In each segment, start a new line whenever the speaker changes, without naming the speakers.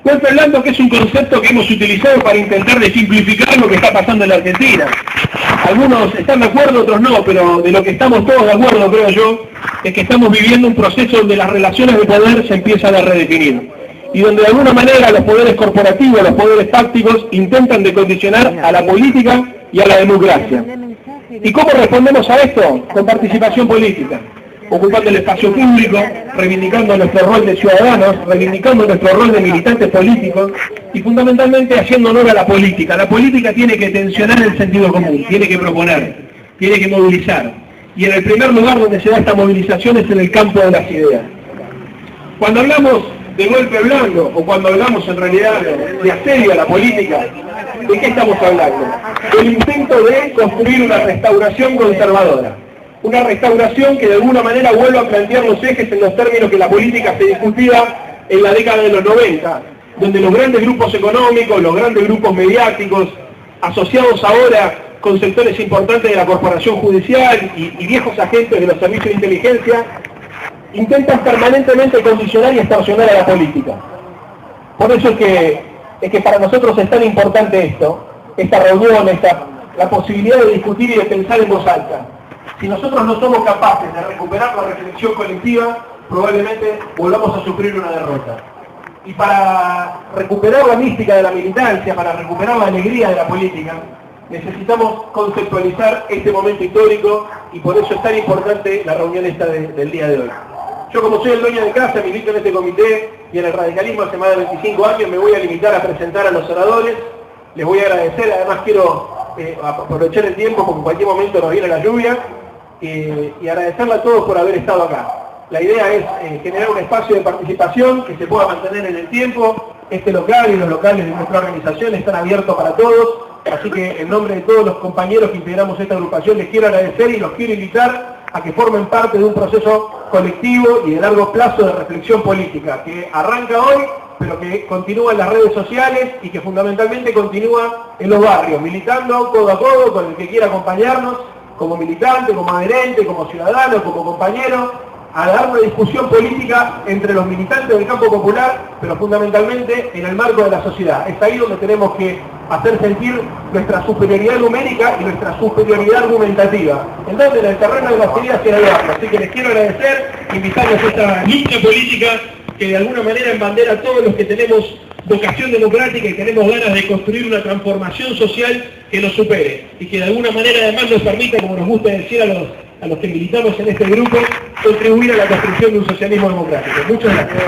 Golpe blando, que es un concepto que hemos utilizado para intentar de simplificar lo que está pasando en la Argentina. Algunos están de acuerdo, otros no, pero de lo que estamos todos de acuerdo, creo yo, es que estamos viviendo un proceso donde las relaciones de poder se empiezan a redefinir. Y donde de alguna manera los poderes corporativos, los poderes fácticos, intentan decondicionar a la política y a la democracia. ¿Y cómo respondemos a esto? Con participación política, ocupando el espacio público, reivindicando nuestro rol de ciudadanos, reivindicando nuestro rol de militantes políticos y fundamentalmente haciendo honor a la política. La política tiene que tensionar el sentido común, tiene que proponer, tiene que movilizar. Y en el primer lugar donde se da esta movilización es en el campo de las ideas. Cuando hablamos de golpe blando, o cuando hablamos en realidad de asedio a la política, ¿de qué estamos hablando? Del intento de construir una restauración conservadora. Una restauración que de alguna manera vuelva a plantear los ejes en los términos que la política se discutía en la década de los 90, donde los grandes grupos económicos, los grandes grupos mediáticos, asociados ahora con sectores importantes de la corporación judicial y viejos agentes de los servicios de inteligencia, intentan permanentemente condicionar y extorsionar a la política. Por eso es que para nosotros es tan importante esto, esta reunión, la posibilidad de discutir y de pensar en voz alta. Si nosotros no somos capaces de recuperar la reflexión colectiva, probablemente volvamos a sufrir una derrota. Y para recuperar la mística de la militancia, para recuperar la alegría de la política, necesitamos conceptualizar este momento histórico y por eso es tan importante la reunión esta del día de hoy. Yo, como soy el dueño de casa, milito en este comité y en el radicalismo hace más de 25 años, me voy a limitar a presentar a los oradores. Les voy a agradecer, además quiero aprovechar el tiempo porque en cualquier momento nos viene la lluvia y agradecerle a todos por haber estado acá. La idea es generar un espacio de participación que se pueda mantener en el tiempo. Este local y los locales de nuestra organización están abiertos para todos, así que en nombre de todos los compañeros que integramos esta agrupación les quiero agradecer y los quiero invitar a que formen parte de un proceso colectivo y de largo plazo de reflexión política, que arranca hoy, pero que continúa en las redes sociales y que fundamentalmente continúa en los barrios, militando codo a codo con el que quiera acompañarnos, como militante, como adherente, como ciudadano, como compañero, a dar una discusión política entre los militantes del campo popular, pero fundamentalmente en el marco de la sociedad. Es ahí donde tenemos que hacer sentir nuestra superioridad numérica y nuestra superioridad argumentativa. Entonces, en el terreno de las ideas se da. Así que les quiero agradecer, invitarles a esta lucha política que de alguna manera embandera a todos los que tenemos vocación democrática y tenemos ganas de construir una transformación social que nos supere y que de alguna manera además nos permita, como nos gusta decir a los que militamos en este grupo, contribuir a la construcción de un socialismo democrático. Muchas gracias.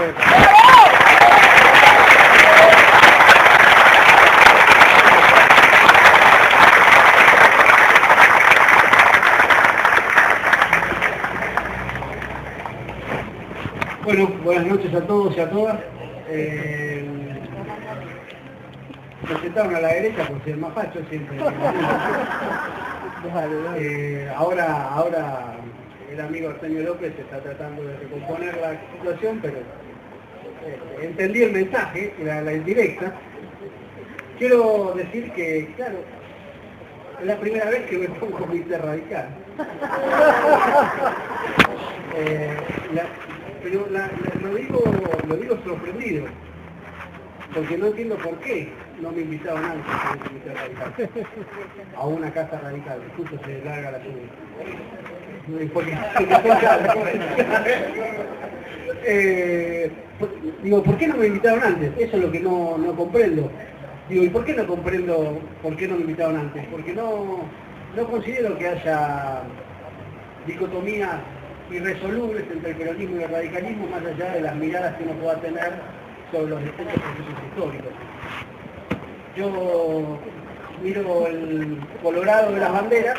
Bueno, buenas noches a todos y a todas. Se sentaron a la derecha por ser más facho siempre. Ahora el amigo Arsenio López está tratando de recomponer la situación, pero entendí el mensaje, la indirecta. Quiero decir que, claro, es la primera vez que me pongo comité radical. Pero lo digo sorprendido, porque no entiendo por qué no me invitaban antes a un comité radical, a una casa radical, justo se larga la lluvia. Digo, ¿por qué no me invitaron antes? Eso es lo que no comprendo. Digo, ¿y por qué no comprendo por qué no me invitaron antes? Porque no considero que haya dicotomías irresolubles entre el peronismo y el radicalismo, más allá de las miradas que uno pueda tener sobre los distintos procesos históricos. Yo miro el colorado de las banderas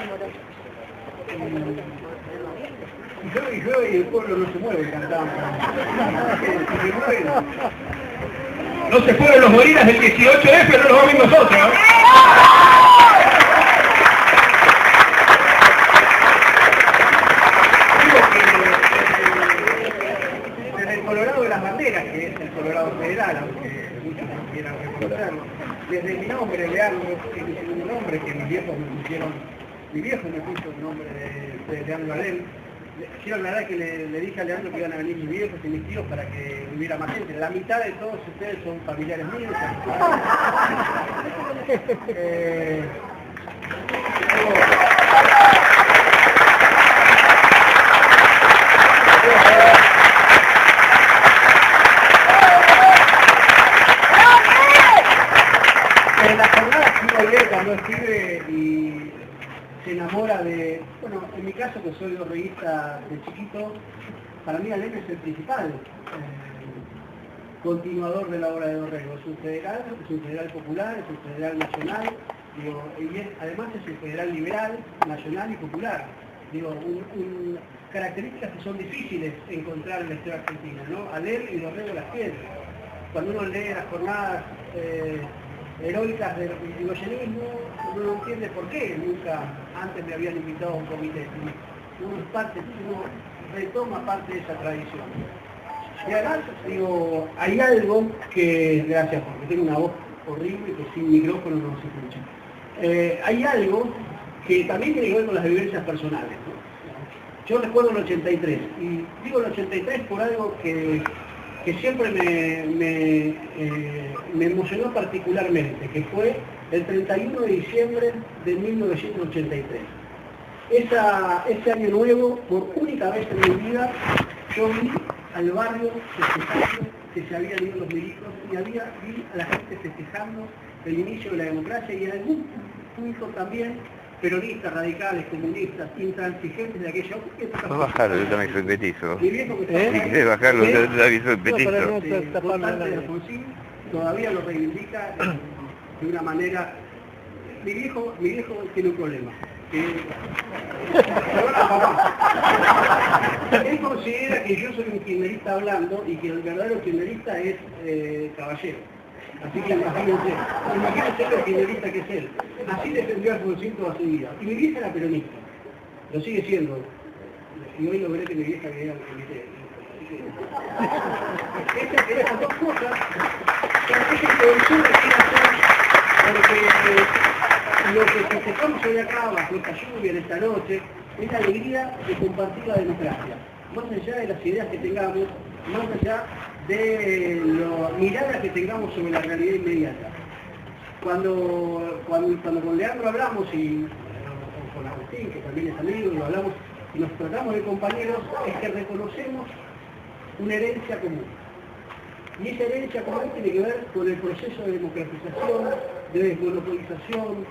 y llueve y el pueblo no se mueve, cantamos.
No se fueron los gorilas del 18F, pero los vamos a ver nosotros.
Desde el colorado de las banderas, que es el colorado federal, aunque muchos no quieran reconocerlo, desde mi nombre, Leandro, que es mi segundo nombre, que mis viejos me pusieron, mi viejo me puso el nombre de Leandro Alén, Quiero aclarar que le dije a Leandro que iban a venir mis viejos y mis tíos para que hubiera más gente. La mitad de todos ustedes son familiares míos. En la jornada que uno ve cuando escribe y se enamora de, bueno, en mi caso que soy orreguista de chiquito, para mí Alem es el principal continuador de la obra de Dorrego. Es un federal popular, es un federal nacional, digo, y además es un federal liberal, nacional y popular. Digo, características que son difíciles encontrar en la historia argentina, ¿no? Alem y Dorrego las tiene. Cuando uno lee las jornadas heroicas del irigoyenismo, uno no entiende por qué nunca antes me habían invitado a un comité. Uno retoma parte de esa tradición. Y además, digo, hay algo que, gracias porque tengo una voz horrible que sin micrófono no se escucha. Hay algo que también tiene que ver con las vivencias personales, ¿no? Yo recuerdo el 83, y digo el 83 por algo que siempre me emocionó particularmente, que fue el 31 de diciembre de 1983. Ese año nuevo, por única vez en mi vida, yo vi al barrio festejando que se habían ido los milicos y vi a la gente festejando el inicio de la democracia y en algún punto también peronistas, radicales, comunistas, intransigentes de aquella época.
No bajarlo, yo también soy petizo.
Mi viejo que
Si querés bajarlo, yo también soy petizo.
Constante de Alfonsín todavía lo reivindica de una manera. Mi viejo tiene un problema. Él considera que yo soy un kirchnerista hablando y que el verdadero kirchnerista es Caballero. Así que imagínense lo kirchnerista que es él. Así defendió a Alfonsín toda su vida. Y mi vieja era peronista. Lo sigue siendo. Y hoy lo veré que mi vieja que era el comité. Esas dos cosas, esa introducción que quiero hacer, porque lo que festejamos hoy acá, bajo esta lluvia, en esta noche, es la alegría de compartir la democracia. Más allá de las ideas que tengamos, más allá de la mirada que tengamos sobre la realidad inmediata. Cuando con Leandro hablamos y con Agustín, que también es amigo, y lo hablamos y nos tratamos de compañeros, es que reconocemos una herencia común. Y esa herencia común tiene que ver con el proceso de democratización, de desmonopolización,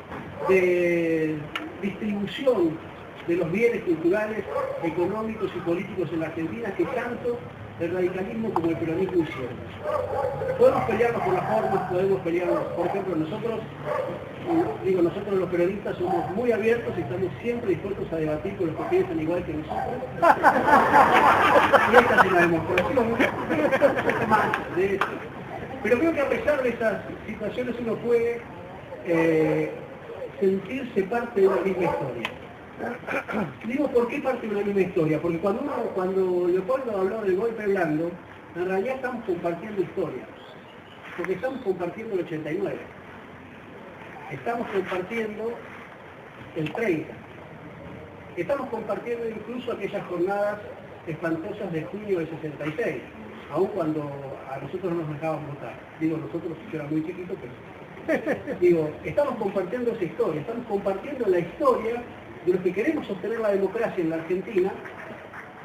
de distribución de los bienes culturales, económicos y políticos en la Argentina que tanto el radicalismo como el peronismo hicieron. Podemos pelearnos por las formas, podemos pelearnos, por ejemplo, nosotros los periodistas somos muy abiertos y estamos siempre dispuestos a debatir con los que piensan igual que nosotros. Y esta es una demostración más de eso. Pero creo que a pesar de esas situaciones uno puede sentirse parte de una misma historia. Digo, ¿por qué parte de una misma historia? Porque cuando Leopoldo habló del golpe blando, en realidad estamos compartiendo historias. Porque estamos compartiendo el 89. Estamos compartiendo el 30. Estamos compartiendo incluso aquellas jornadas espantosas de junio del 66, aun cuando a nosotros no nos dejaban votar. Digo, nosotros, yo era muy chiquito, pero... Digo, estamos compartiendo esa historia, estamos compartiendo la historia de los que queremos sostener la democracia en la Argentina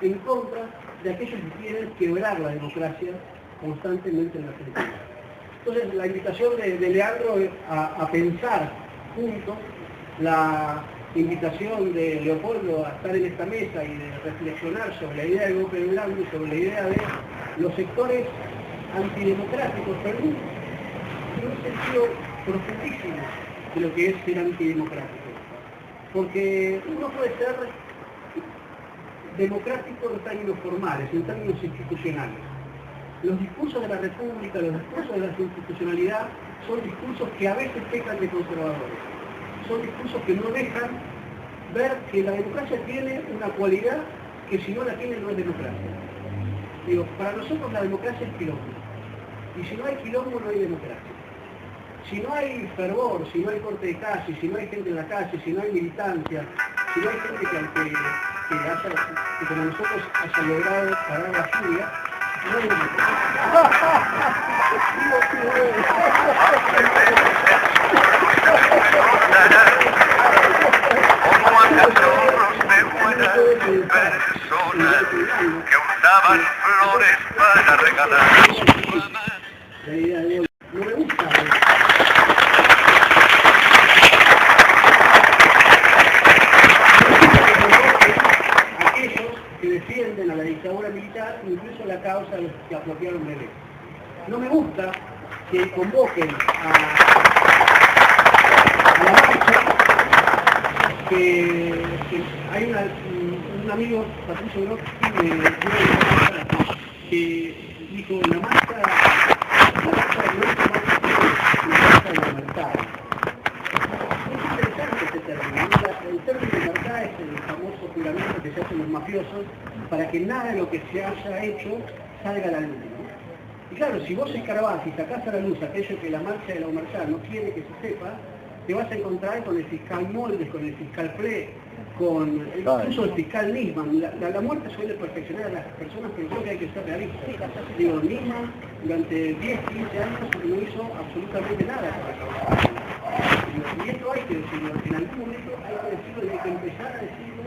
en contra de aquellos que quieren quebrar la democracia constantemente en la Argentina. Entonces, la invitación de Leandro a pensar juntos, la invitación de Leopoldo a estar en esta mesa y de reflexionar sobre la idea de golpe blando y sobre la idea de los sectores antidemocráticos, pero en un sentido profundísimo de lo que es ser antidemocrático. Porque uno puede ser democrático en términos formales, en términos institucionales. Los discursos de la República, los discursos de la institucionalidad, son discursos que a veces pecan de conservadores. Son discursos que no dejan ver que la democracia tiene una cualidad que si no la tiene no es democracia. Digo, para nosotros la democracia es quilombo. Y si no hay quilombo no hay democracia. Si no hay fervor, si no hay corte de calle, si no hay gente en la calle, si no hay militancia, si no hay gente que como nosotros haya logrado parar la lluvia, no lo
como a tesoros de buenas personas que usaban flores para regalar.
La idea de hoy no me gusta. Aquellos que defienden a la dictadura militar, incluso la causa de los que apropiaron bebés. No me gusta que convoquen a la marcha, que hay un amigo, Patricio Grock, que dijo la marcha no es la libertad. Es interesante este término. El término de libertad es el famoso juramento que se hacen los mafiosos para que nada de lo que se haya hecho salga a la luz, ¿no? Y claro, si vos escarbás y sacás a la luz aquello que la marcha de la humanidad no quiere que se sepa, te vas a encontrar con el fiscal Moldes, con el fiscal Ple, con incluso el fiscal Nisman. La muerte suele perfeccionar a las personas, pero creo que hay que ser realistas. Digo, Nisman durante 10, 15 años no hizo absolutamente nada para acabar. Y esto hay que decirlo, en algún momento hay que decirlo y hay que empezar a decirlo,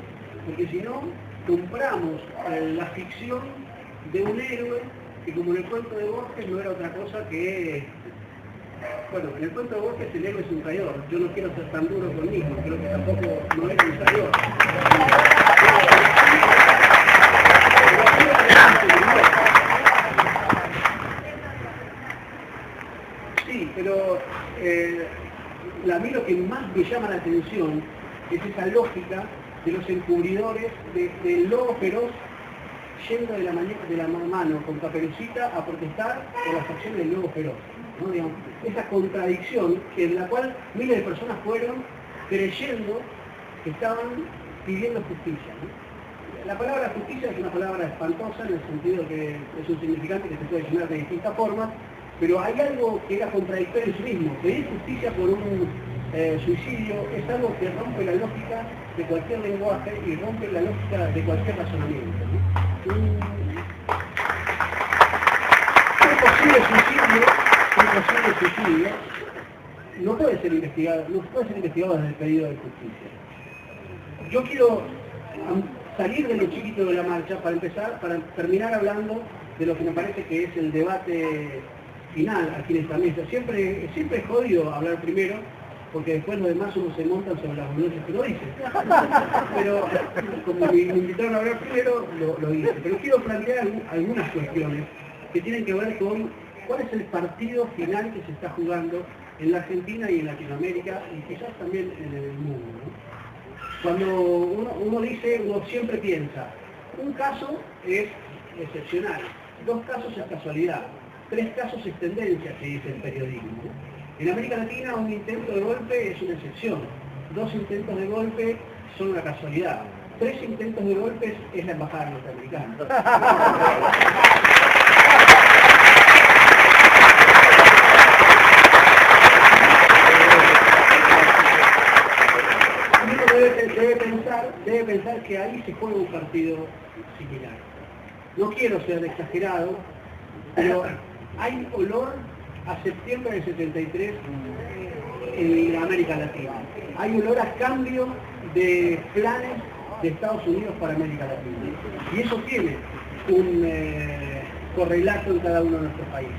porque si no, compramos la ficción de un héroe que, como en el cuento de Borges, no era otra cosa que... Bueno, en el cuento de Borges el héroe es un traidor. Yo no quiero ser tan duro conmigo, creo que tampoco no era un traidor. Sí, pero a mí lo que más me llama la atención es esa lógica de los encubridores del lobo feroz yendo de la mano con Caperucita a protestar por las acciones del lobo feroz, ¿no? Digamos, esa contradicción en la cual miles de personas fueron creyendo que estaban pidiendo justicia, ¿no? La palabra justicia es una palabra espantosa en el sentido que es un significante que se puede llenar de distintas formas, pero hay algo que era contradictorio en sí mismo. Pedir justicia por un suicidio es algo que rompe la lógica de cualquier lenguaje y rompe la lógica de cualquier razonamiento, ¿no? Un posible suicidio no puede ser investigado desde el pedido de justicia. Yo quiero salir de lo chiquito de la marcha para terminar hablando de lo que me parece que es el debate final aquí en esta mesa. Siempre es jodido hablar primero, porque después los demás uno se montan sobre las boludeces que lo dice. Pero como me invitaron a hablar primero, lo hice. Pero quiero plantear algunas cuestiones que tienen que ver con cuál es el partido final que se está jugando en la Argentina y en Latinoamérica y quizás también en el mundo, ¿no? Cuando uno dice, uno siempre piensa, un caso es excepcional, 2 casos es casualidad, 3 casos es tendencia, que dice el periodismo, ¿no? En América Latina un intento de golpe es una excepción, 2 intentos de golpe son una casualidad, 3 intentos de golpe es la embajada norteamericana. Debe pensar que ahí se juega un partido similar. No quiero ser exagerado, pero hay olor a septiembre del 73 en América Latina. Hay olor a cambio de planes de Estados Unidos para América Latina. Y eso tiene un correlato en cada uno de nuestros países.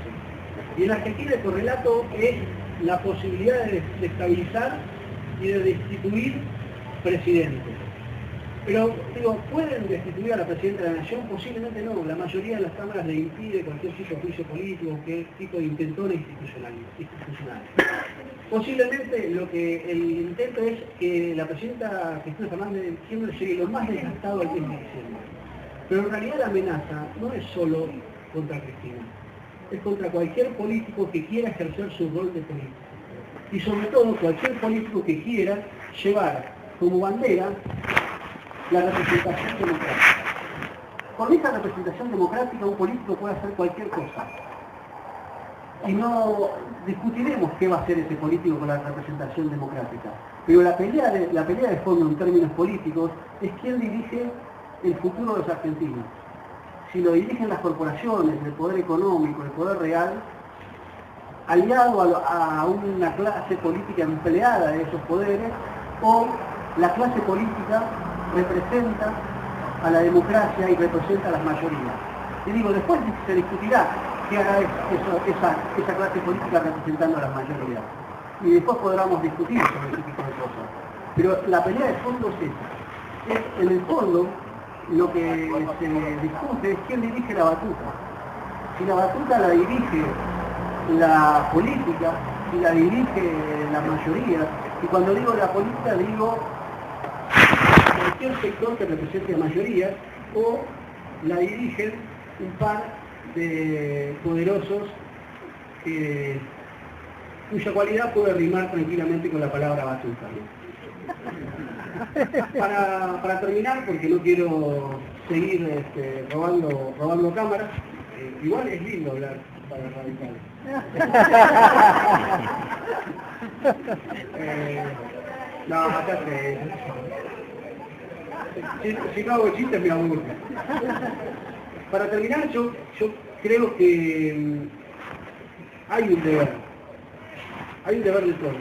Y en Argentina el correlato es la posibilidad de estabilizar y de destituir presidentes. Pero, digo, ¿pueden destituir a la Presidenta de la Nación? Posiblemente no. La mayoría de las cámaras le impide cualquier tipo de juicio político, cualquier tipo de intentona institucional. Posiblemente lo que el intento es que la Presidenta Cristina Fernández de Kirchner llegue lo más desgastado al 10 de diciembre. Pero en realidad la amenaza no es solo contra Cristina, es contra cualquier político que quiera ejercer su rol de político. Y sobre todo cualquier político que quiera llevar como bandera la representación democrática. Con esa representación democrática un político puede hacer cualquier cosa. Y no discutiremos qué va a hacer ese político con la representación democrática. Pero la pelea de fondo en términos políticos es quién dirige el futuro de los argentinos. Si lo dirigen las corporaciones, el poder económico, el poder real, aliado a una clase política empleada de esos poderes, o la clase política representa a la democracia y representa a las mayorías. Y digo, después se discutirá qué hará esa clase política representando a las mayorías. Y después podremos discutir sobre ese tipo de cosas. Pero la pelea de fondo es esa. En el fondo, lo que se discute es quién dirige la batuta. Si la batuta la dirige la política, si la dirige la mayoría, y cuando digo la política digo cualquier sector que represente a mayoría, o la dirigen un par de poderosos cuya cualidad puede rimar tranquilamente con la palabra batuta, ¿no? Para terminar, porque no quiero seguir robando cámaras, igual es lindo hablar para radicales. No, acá si no hago chistes me aburro. Para terminar, yo creo que hay un deber de todos,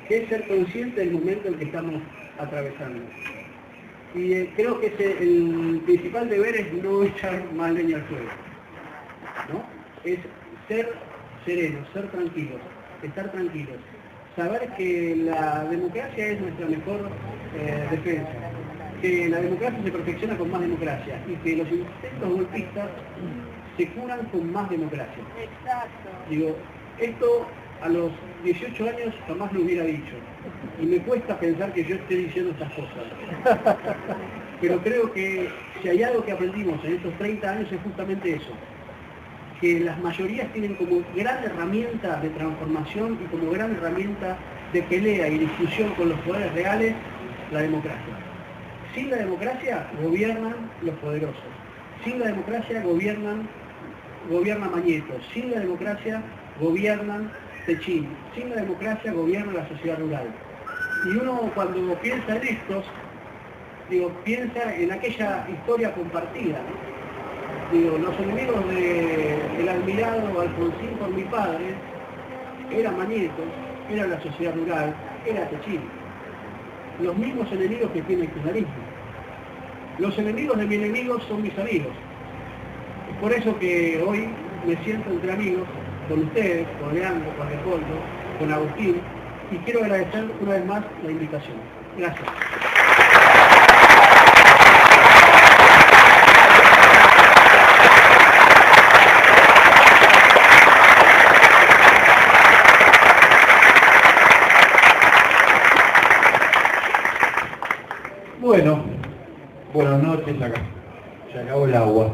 que es ser consciente del momento en que estamos atravesando. Y creo que el principal deber es no echar más leña al fuego, ¿no? Es ser serenos, ser tranquilos, estar tranquilos, saber que la democracia es nuestra mejor defensa, que la democracia se perfecciona con más democracia y que los intentos golpistas se curan con más democracia.
Exacto.
Digo, esto a los 18 años jamás lo hubiera dicho. Y me cuesta pensar que yo esté diciendo estas cosas. Pero creo que si hay algo que aprendimos en estos 30 años es justamente eso. Que las mayorías tienen como gran herramienta de transformación y como gran herramienta de pelea y discusión con los poderes reales, la democracia. Sin la democracia gobiernan los poderosos. Sin la democracia gobierna Mañeto. Sin la democracia gobiernan Techín. Sin la democracia gobierna la sociedad rural. Y uno cuando piensa en estos, piensa en aquella historia compartida, ¿no? Los enemigos del admirado Alfonsín por mi padre era Mañeto, era la sociedad rural, era Techín. Los mismos enemigos que tiene el kirchnerismo. Los enemigos de mi enemigo son mis amigos. Es por eso que hoy me siento entre amigos, con ustedes, con Leandro, con Leopoldo, con Agustín, y quiero agradecer una vez más la invitación. Gracias.
Bueno, buenas noches, se acabó el agua.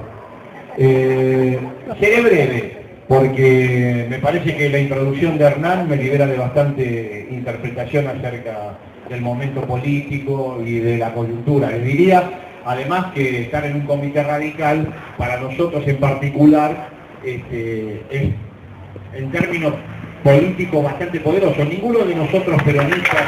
Seré breve, porque me parece que la introducción de Hernán me libera de bastante interpretación acerca del momento político y de la coyuntura. Les diría, además, que estar en un comité radical, para nosotros en particular, es en términos políticos bastante poderoso. Ninguno de nosotros peronistas...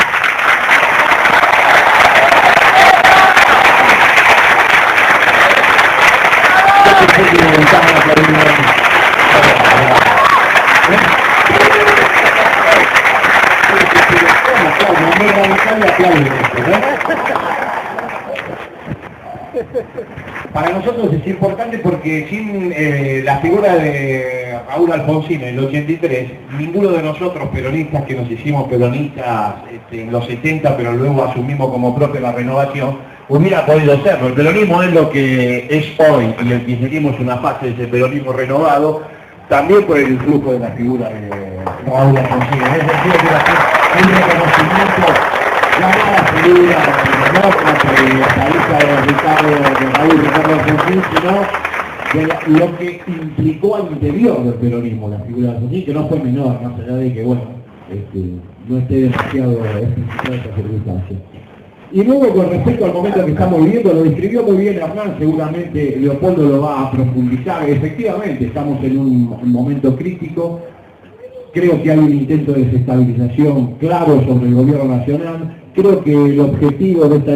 Para nosotros es importante porque sin la figura de Raúl Alfonsín en el 83, ninguno de nosotros peronistas que nos hicimos peronistas en los 70, pero luego asumimos como propia la renovación, hubiera podido serlo. El peronismo es lo que es hoy, y el kirchnerismo es una fase de ese peronismo renovado, también por el influjo de la figura de Raúl Alfonsín. En ese sentido, que un reconocimiento, no a la figura demócrata y estadista de Raúl Alfonsín, sino de lo que implicó al interior del peronismo la figura de Alfonsín, que no fue menor, más allá de que, bueno, no esté demasiado explicada esta circunstancia. Y luego, con respecto al momento que estamos viviendo, lo describió muy bien Hernán, seguramente Leopoldo lo va a profundizar. Efectivamente, estamos en un momento crítico. Creo que hay un intento de desestabilización claro sobre el gobierno nacional. Creo que el objetivo de esta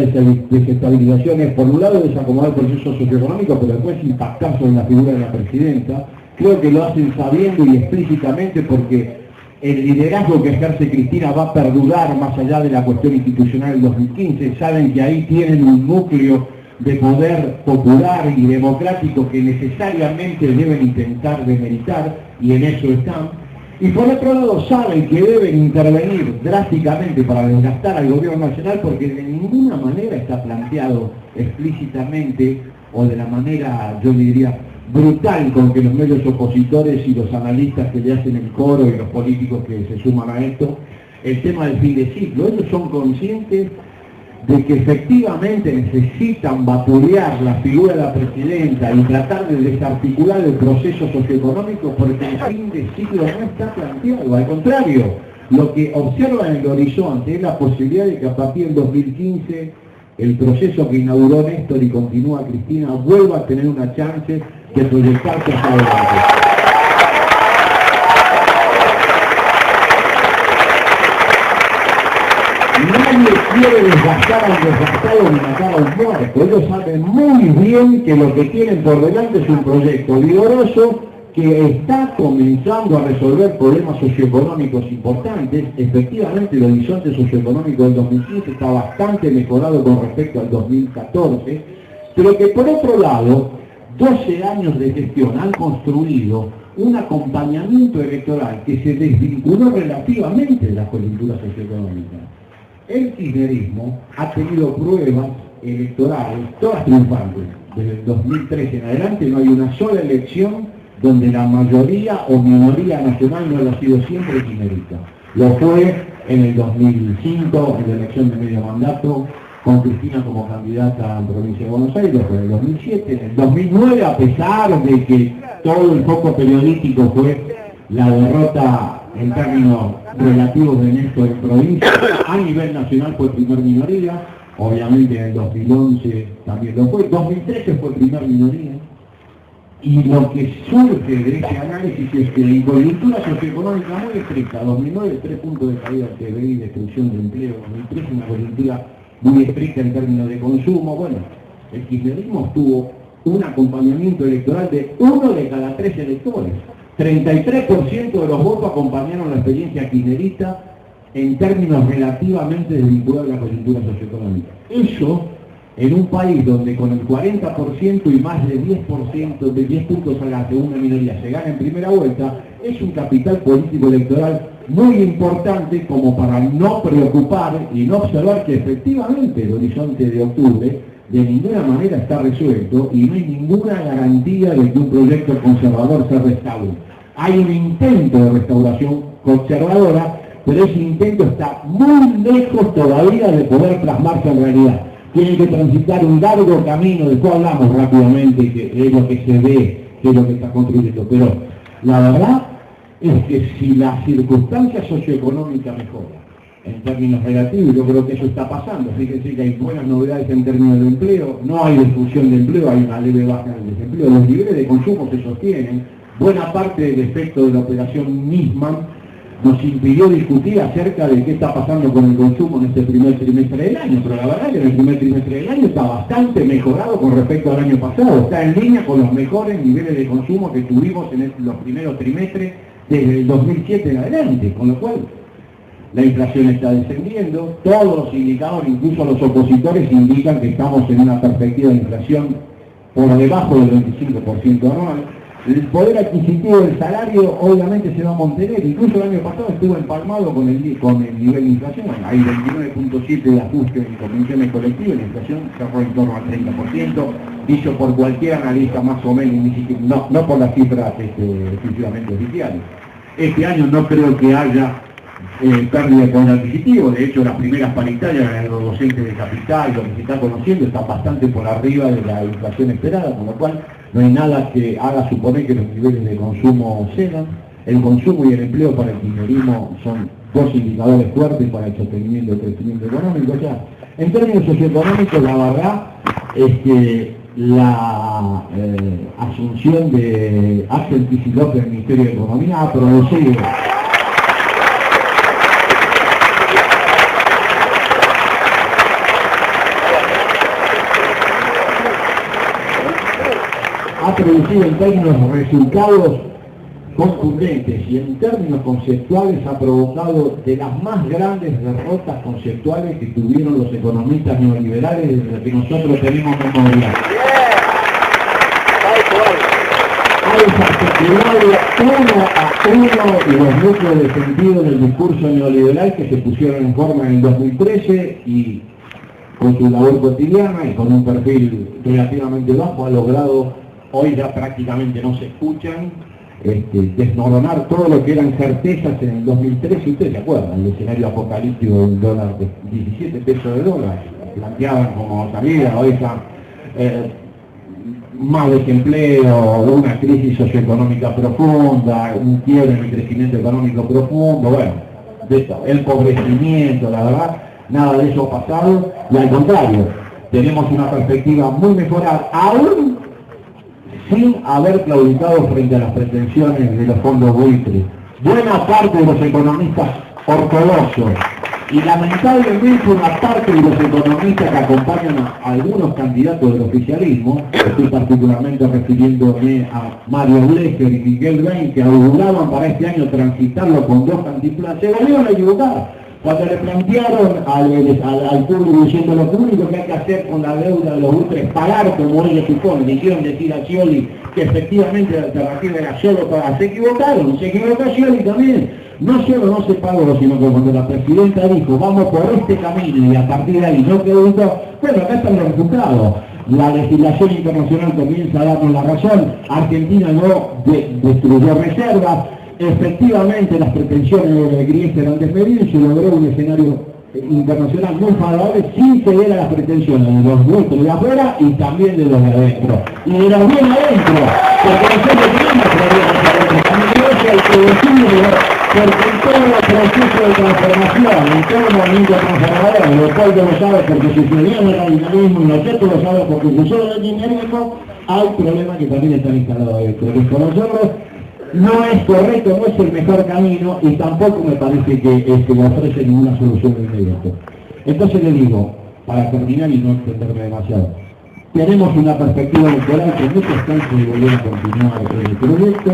desestabilización es, por un lado, desacomodar el proceso socioeconómico, pero después impactar sobre la figura de la presidenta. Creo que lo hacen sabiendo y explícitamente porque el liderazgo que ejerce Cristina va a perdurar más allá de la cuestión institucional del 2015. Saben que ahí tienen un núcleo de poder popular y democrático que necesariamente deben intentar demeritar, y en eso están. Y por otro lado saben que deben intervenir drásticamente para desgastar al gobierno nacional, porque de ninguna manera está planteado explícitamente o de la manera, yo diría, brutal con que los medios opositores y los analistas que le hacen el coro y los políticos que se suman a esto, el tema del fin de ciclo. Ellos son conscientes de que efectivamente necesitan vapulear la figura de la presidenta y tratar de desarticular el proceso socioeconómico, porque el fin de ciclo no está planteado. Al contrario, lo que observa en el horizonte es la posibilidad de que a partir del 2015 el proceso que inauguró Néstor y continúa Cristina vuelva a tener una chance de proyectarse hacia adelante. Nadie quiere desgastar a un desgastado ni matar a un muerto. Ellos saben muy bien que lo que tienen por delante es un proyecto vigoroso que está comenzando a resolver problemas socioeconómicos importantes. Efectivamente, el horizonte socioeconómico del 2015 está bastante mejorado con respecto al 2014, pero que por otro lado, 12 años de gestión han construido un acompañamiento electoral que se desvinculó relativamente de la coyuntura socioeconómica. El kirchnerismo ha tenido pruebas electorales, todas triunfantes. Desde el 2013 en adelante no hay una sola elección donde la mayoría o minoría nacional no haya sido siempre kirchnerista. Lo fue en el 2005, en la elección de medio mandato, con Cristina como candidata a la provincia de Buenos Aires, fue en el 2007, en el 2009, a pesar de que todo el foco periodístico fue la derrota en términos relativos de Néstor en provincia, a nivel nacional fue primer minoría, obviamente en el 2011 también lo fue, 2013 fue primer minoría, y lo que surge de ese análisis es que en coyuntura socioeconómica muy estricta, 2009 3 puntos de caída del PBI, destrucción de empleo, 2013 una coyuntura muy estricta en términos de consumo. Bueno, el kirchnerismo tuvo un acompañamiento electoral de 1 de cada 3 electores. 33% de los votos acompañaron la experiencia kirchnerista en términos relativamente desvinculados a la coyuntura socioeconómica. Eso, en un país donde con el 40% y más de 10%, de 10 puntos a la segunda minoría se gana en primera vuelta, es un capital político electoral muy importante como para no preocupar y no observar que efectivamente el horizonte de octubre de ninguna manera está resuelto y no hay ninguna garantía de que un proyecto conservador se restaure. Hay un intento de restauración conservadora, pero ese intento está muy lejos todavía de poder plasmarse en realidad. Tiene que transitar un largo camino, después hablamos rápidamente que es lo que se ve, que es lo que está construyendo, pero la verdad es que si la circunstancia socioeconómica mejora, en términos relativos, yo creo que eso está pasando. Fíjense que hay buenas novedades en términos de empleo, no hay destrucción de empleo, hay una leve baja en el desempleo, los niveles de consumo se sostienen, buena parte del efecto de la operación Nisman nos impidió discutir acerca de qué está pasando con el consumo en este primer trimestre del año, pero la verdad es que en el primer trimestre del año está bastante mejorado con respecto al año pasado, está en línea con los mejores niveles de consumo que tuvimos en los primeros trimestres desde el 2007 en adelante, con lo cual la inflación está descendiendo, todos los indicadores, incluso los opositores, indican que estamos en una perspectiva de inflación por debajo del 25% anual. El poder adquisitivo del salario obviamente se va a mantener, incluso el año pasado estuvo empalmado con el nivel de inflación, hay 29.7 de ajuste en convenciones colectivas, la inflación cerró en torno al 30%, dicho por cualquier analista más o menos, no por las cifras exclusivamente oficiales. Este año no creo que haya pérdida de poder adquisitivo, de hecho las primeras paritarias de los docentes de capital, lo que se está conociendo, está bastante por arriba de la inflación esperada, con lo cual no hay nada que haga suponer que los niveles de consumo cedan. El consumo y el empleo para el kirchnerismo son dos indicadores fuertes para el sostenimiento del crecimiento económico. O sea, en términos socioeconómicos, la verdad es que la asunción de Axel Kicillof del Ministerio de Economía ha producido
ha producido en términos resultados contundentes y en términos conceptuales ha provocado de las más grandes derrotas conceptuales que tuvieron los economistas neoliberales desde que nosotros tenemos memoria. Ha desarticulado uno a uno y los núcleos de sentido del discurso neoliberal que se pusieron en forma en el 2013 y con su labor cotidiana y con un perfil relativamente bajo ha logrado, hoy ya prácticamente no se escuchan, desmoronar todo lo que eran certezas en el 2013. Ustedes se acuerdan, el escenario apocalíptico del dólar de 17 pesos de dólar, planteaban como salida, hoy está más desempleo, una crisis socioeconómica profunda, un quiebre en el crecimiento económico profundo, bueno, de esto, el empobrecimiento, la verdad, nada de eso ha pasado, y al contrario, tenemos una perspectiva muy mejorada, aún sin haber claudicado frente a las pretensiones de los fondos buitres. Buena parte de los economistas ortodoxos y lamentablemente una parte de los economistas que acompañan a algunos candidatos del oficialismo, estoy particularmente refiriéndome a Mario Blecher y Miguel Bain, que auguraban para este año transitarlo con 2 cantinflas, se volvieron a equivocar. Cuando le plantearon al público diciendo lo único que hay que hacer con la deuda de los buitres es pagar como ellos suponen, le hicieron decir a Scioli que efectivamente la alternativa era solo pagar. Se equivocaron, se equivocó Scioli también. No solo no se pagó, sino que cuando la presidenta dijo vamos por este camino y a partir de ahí no quedó duda, bueno, acá están los resultados. La legislación internacional comienza a darnos la razón, Argentina no destruyó reservas, efectivamente las pretensiones de Griesa eran desmedidas y se logró un escenario internacional muy favorable sin ceder a las pretensiones de los nuestros de afuera y también de los de adentro. Y de los bien adentro, porque nosotros tenemos problemas adentro, porque en todo el proceso de transformación, en todo el movimiento transformador, lo cual yo lo sabe porque sucedió en el radicalismo y nosotros lo sabemos porque sucedió en el kirchnerismo, hay problemas que también están instalados adentro. Desconocerlos no es correcto, no es el mejor camino y tampoco me parece que le ofrece ninguna solución inmediata. Entonces le digo, para terminar y no extenderme demasiado, tenemos una perspectiva electoral que en muchos casos de volver a continuar el proyecto.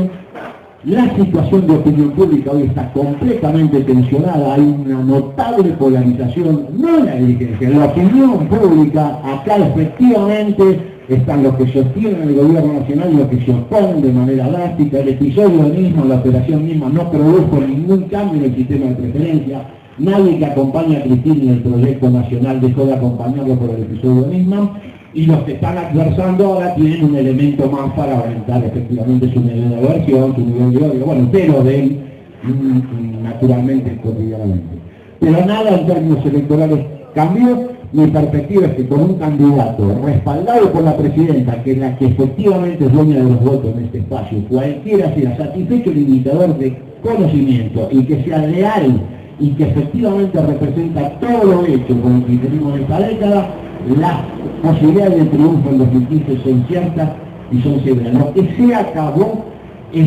La situación de opinión pública hoy está completamente tensionada, hay una notable polarización, no en la dirigencia, en la opinión pública. Acá efectivamente están los que sostienen el gobierno nacional y los que se oponen de manera drástica. El episodio mismo, la operación misma, no produjo ningún cambio en el sistema de preferencia. Nadie que acompaña a Cristina en el proyecto nacional dejó de acompañarlo por el episodio mismo. Y los que están adversando ahora tienen un elemento más para aumentar efectivamente su nivel de aversión, su nivel de odio. Bueno, ustedes lo ven naturalmente, cotidianamente. Pero nada en términos electorales cambió. Mi perspectiva es que con un candidato respaldado por la presidenta, que es la que efectivamente es dueña de los votos en este espacio, cualquiera sea satisfecho el indicador de conocimiento y que sea leal y que efectivamente representa todo lo hecho con el que tenemos en esta década, las posibilidades de triunfo en 2015 son ciertas y son severas. Lo que se acabó es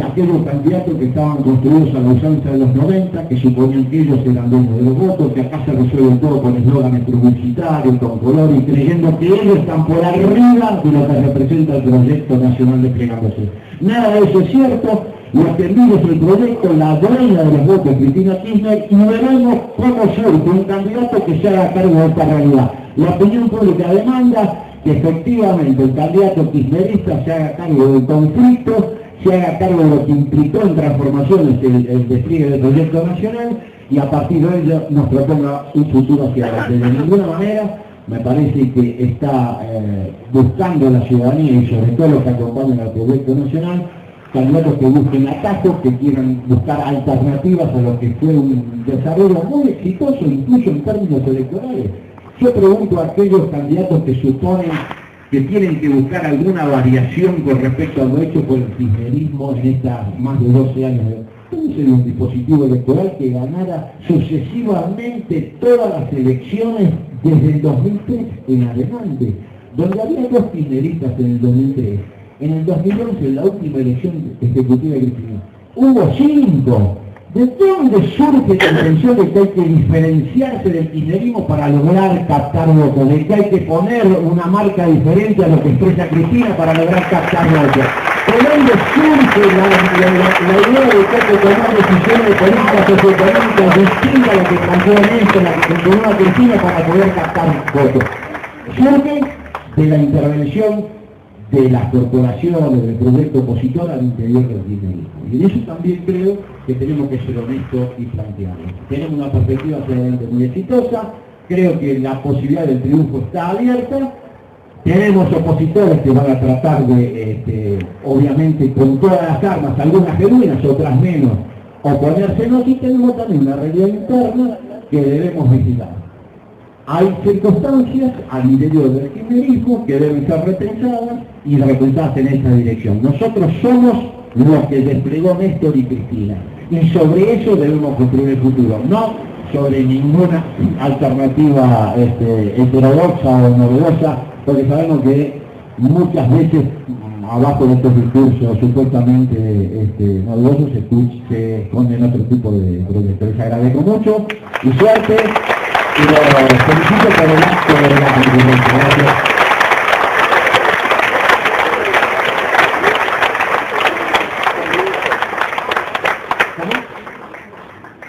aquellos candidatos que estaban construidos a la usanza de los 90, que suponían que ellos eran dueños de los votos, que acá se resuelven todo con eslóganes publicitarios, con color y creyendo que ellos están por arriba de lo que representa el proyecto nacional desplegándose. Nada de eso es cierto. Lo que mide es el proyecto, la dueña de los votos, Cristina Kirchner, y veremos cómo surge un candidato que se haga cargo de esta realidad. La opinión pública demanda que efectivamente el candidato kirchnerista se haga cargo del conflicto, se haga cargo de lo que implicó en transformaciones el despliegue del proyecto nacional y a partir de ello nos proponga un futuro hacia adelante. De ninguna manera me parece que está buscando la ciudadanía y sobre todo los que acompañan al proyecto nacional, candidatos que busquen atajos, que quieran buscar alternativas a lo que fue un desarrollo muy exitoso, incluso en términos electorales. Yo pregunto a aquellos candidatos que suponen que tienen que buscar alguna variación con respecto a lo hecho por el kirchnerismo en estas más de 12 años. ¿Cómo sería un dispositivo electoral que ganara sucesivamente todas las elecciones desde el 2003 en adelante? Donde había 2 kirchneristas en el 2003. En el 2011, la última elección ejecutiva de Cristina, hubo 5. ¿De dónde surge la intención de que hay que diferenciarse del kirchnerismo para lograr captar votos? De que hay que poner una marca diferente a lo que expresa Cristina para lograr captar votos. ¿De dónde surge la idea de que hay que tomar decisiones políticas socioeconómicas distintas a lo que planteó Néstor, la que continúa Cristina para poder captar votos? Surge de la intervención de las corporaciones, del proyecto opositor al interior del kirchnerismo. Y en eso también creo que tenemos que ser honestos y plantearlo. Tenemos una perspectiva realmente muy exitosa, creo que la posibilidad del triunfo está abierta, tenemos opositores que van a tratar de, obviamente con todas las armas, algunas genuinas, otras menos, oponérsenos, y tenemos también una realidad interna que debemos vigilar. Hay circunstancias al interior del kirchnerismo que deben ser repensadas y repensadas en esta dirección. Nosotros somos los que desplegó Néstor y Cristina, y sobre eso debemos construir el futuro, no sobre ninguna alternativa heterodoxa o novedosa, porque sabemos que muchas veces abajo de estos discursos supuestamente novedosos se esconden otro tipo de proyectos. Les agradezco mucho y suerte. Y lo felicito por el acto de la convivencia. Gracias.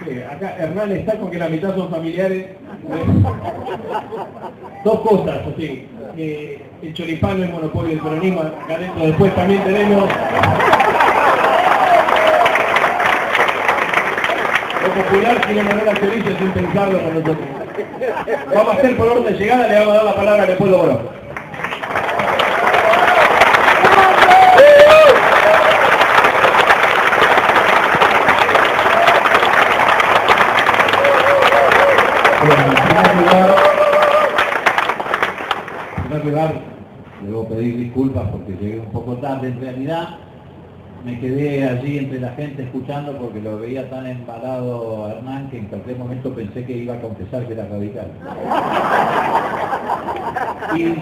Sí, acá Hernán está con que la mitad son familiares. Dos cosas, así. El choripán no es monopolio del peronismo, acá adentro después también tenemos. Lo popular tiene manera chorizo sin pensarlo con nosotros. Vamos a hacer por orden de llegada, le vamos a dar la palabra al pueblo Boró.
En primer lugar, debo pedir disculpas porque llegué un poco tarde. En realidad, me quedé allí entre la gente escuchando porque lo veía tan embalado a Hernán que en cualquier momento pensé que iba a confesar que era radical. Y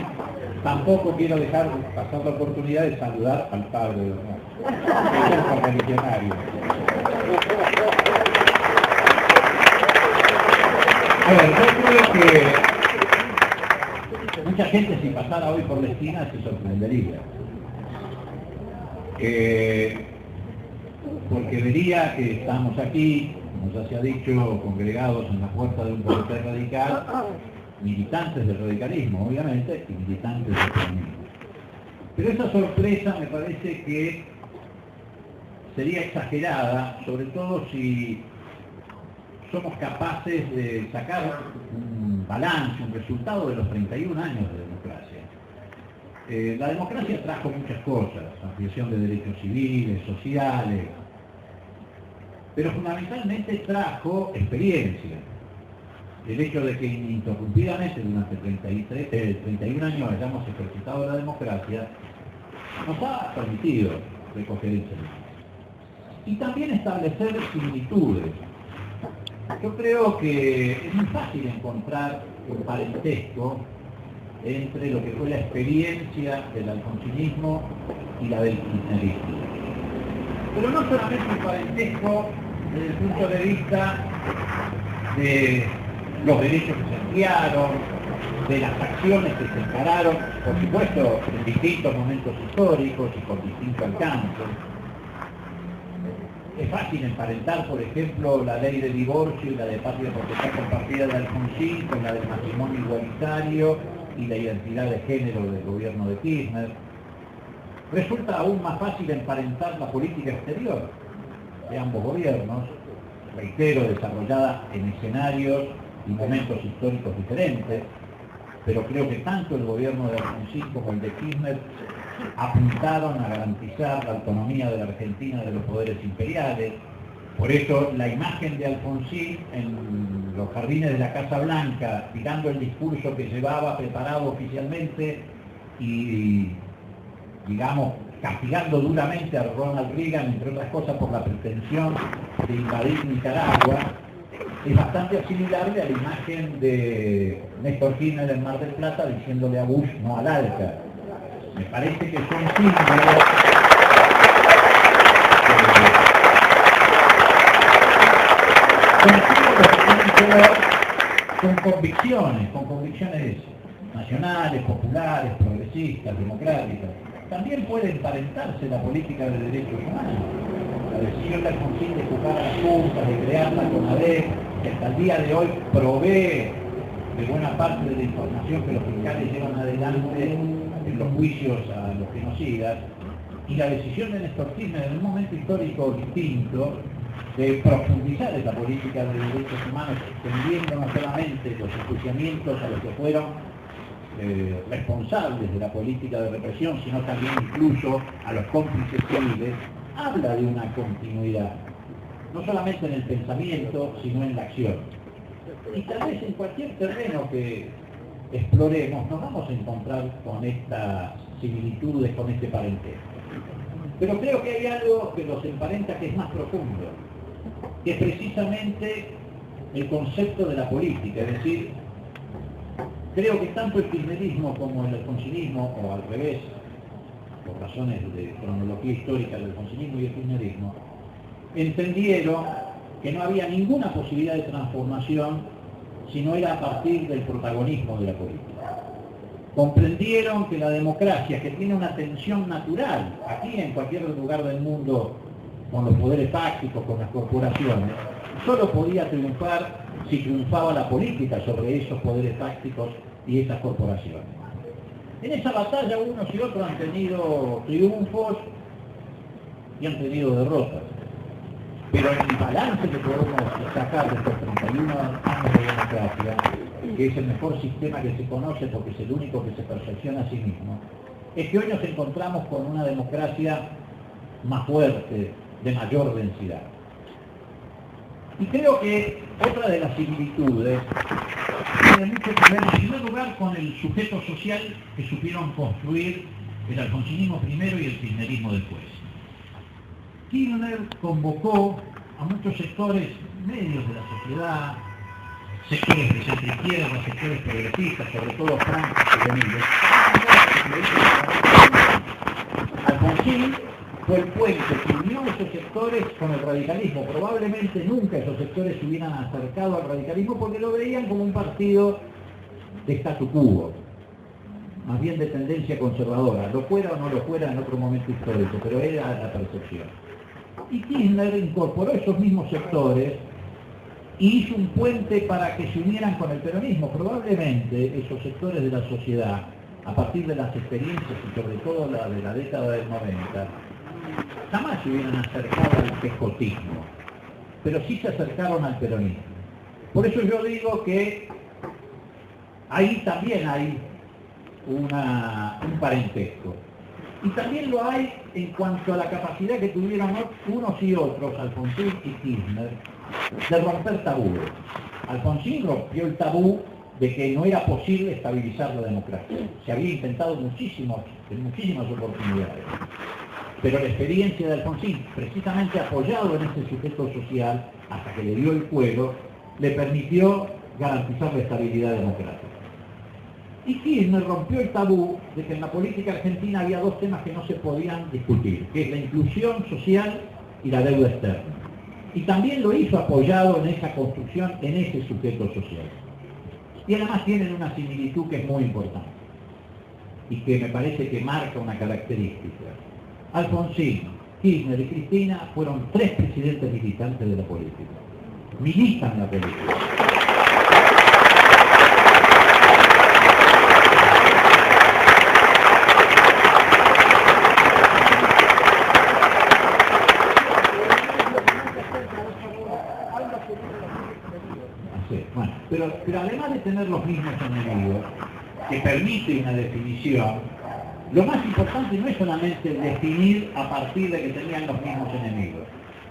tampoco quiero dejar pasar la oportunidad de saludar al padre de Hernán, que es el correligionario. A ver, yo creo que mucha gente si pasara hoy por la esquina se sorprendería. Porque vería que estamos aquí, como ya se ha dicho, congregados en la puerta de un comité radical, militantes del radicalismo, obviamente, y militantes del comunismo. Pero esa sorpresa me parece que sería exagerada, sobre todo si somos capaces de sacar un balance, un resultado de los 31 años de democracia. La democracia trajo muchas cosas, ampliación de derechos civiles, sociales, pero fundamentalmente trajo experiencia. El hecho de que ininterrumpidamente durante 31 años hayamos ejercitado la democracia nos ha permitido recoger enseñanzas. Y también establecer similitudes. Yo creo que es muy fácil encontrar un parentesco entre lo que fue la experiencia del alfonsinismo y la del kirchnerismo. Pero no solamente un parentesco desde el punto de vista de los derechos que se ampliaron, de las acciones que se encararon, por supuesto, en distintos momentos históricos y con distinto alcance. Es fácil emparentar, por ejemplo, la ley de divorcio y la de patria potestad compartida de Alfonsín con la del matrimonio igualitario y la identidad de género del gobierno de Kirchner. Resulta aún más fácil emparentar la política exterior de ambos gobiernos, reitero, desarrollada en escenarios y momentos históricos diferentes, pero creo que tanto el gobierno de Alfonsín como el de Kirchner apuntaron a garantizar la autonomía de la Argentina de los poderes imperiales. Por eso la imagen de Alfonsín en los jardines de la Casa Blanca, tirando el discurso que llevaba preparado oficialmente y, digamos, castigando duramente a Ronald Reagan, entre otras cosas, por la pretensión de invadir Nicaragua, es bastante asimilable a la imagen de Néstor Kirchner en Mar del Plata diciéndole a Bush no al ALCA. Me parece que son símbolos con convicciones nacionales, populares, progresistas, democráticas. También puede emparentarse la política de derechos humanos. La decisión de Alfonsín de juzgar a las juntas, de crear la CONADEP, que hasta el día de hoy provee de buena parte de la información que los fiscales llevan adelante en los juicios a los genocidas, y la decisión de Néstor Kirchner en un momento histórico distinto de profundizar esa política de derechos humanos, extendiendo no solamente los enjuiciamientos a los que fueron responsables de la política de represión, sino también incluso a los cómplices civiles, habla de una continuidad, no solamente en el pensamiento, sino en la acción. Y tal vez en cualquier terreno que exploremos nos vamos a encontrar con estas similitudes, con este parentesco. Pero creo que hay algo que los emparenta que es más profundo, que es precisamente el concepto de la política, es decir, creo que tanto el kirchnerismo como el alfonsinismo, o al revés, por razones de cronología histórica del alfonsinismo y el kirchnerismo, entendieron que no había ninguna posibilidad de transformación si no era a partir del protagonismo de la política. Comprendieron que la democracia, que tiene una tensión natural, aquí en cualquier lugar del mundo, con los poderes fácticos, con las corporaciones, solo podía triunfar si triunfaba la política sobre esos poderes fácticos y esas corporaciones. En esa batalla unos y otros han tenido triunfos y han tenido derrotas. Pero en el balance que podemos sacar de estos 31 años de democracia, que es el mejor sistema que se conoce porque es el único que se perfecciona a sí mismo, es que hoy nos encontramos con una democracia más fuerte, de mayor densidad. Y creo que otra de las similitudes tiene mucho que ver, en primer lugar, con el sujeto social que supieron construir el alfonsinismo primero y el kirchnerismo después. Kirchner convocó a muchos sectores medios de la sociedad, sectores de centro-izquierda, sectores progresistas, sobre todo francos y juveniles. Alfonsín fue el puente que unió esos sectores con el radicalismo. Probablemente nunca esos sectores se hubieran acercado al radicalismo porque lo veían como un partido de statu quo, más bien de tendencia conservadora, lo fuera o no lo fuera en otro momento histórico, pero era la percepción. Y Kirchner incorporó esos mismos sectores y hizo un puente para que se unieran con el peronismo. Probablemente esos sectores de la sociedad, a partir de las experiencias y sobre todo la de la década del 90, jamás se hubieran acercado al pescotismo, pero sí se acercaron al peronismo. Por eso yo digo que ahí también hay un parentesco. Y también lo hay en cuanto a la capacidad que tuvieron unos y otros, Alfonsín y Kirchner, de romper tabúes. Alfonsín rompió el tabú de que no era posible estabilizar la democracia. Se había intentado en muchísimas oportunidades. Pero la experiencia de Alfonsín, precisamente apoyado en este sujeto social, hasta que le dio el cuero, le permitió garantizar la estabilidad democrática. Y Kirchner rompió el tabú de que en la política argentina había dos temas que no se podían discutir, que es la inclusión social y la deuda externa. Y también lo hizo apoyado en esa construcción, en ese sujeto social. Y además tienen una similitud que es muy importante y que me parece que marca una característica. Alfonsín, Kirchner y Cristina fueron tres presidentes militantes de la política. Militan en la política. Bueno, pero además de tener los mismos enemigos, que permite una definición, lo más importante no es solamente definir a partir de que tenían los mismos enemigos.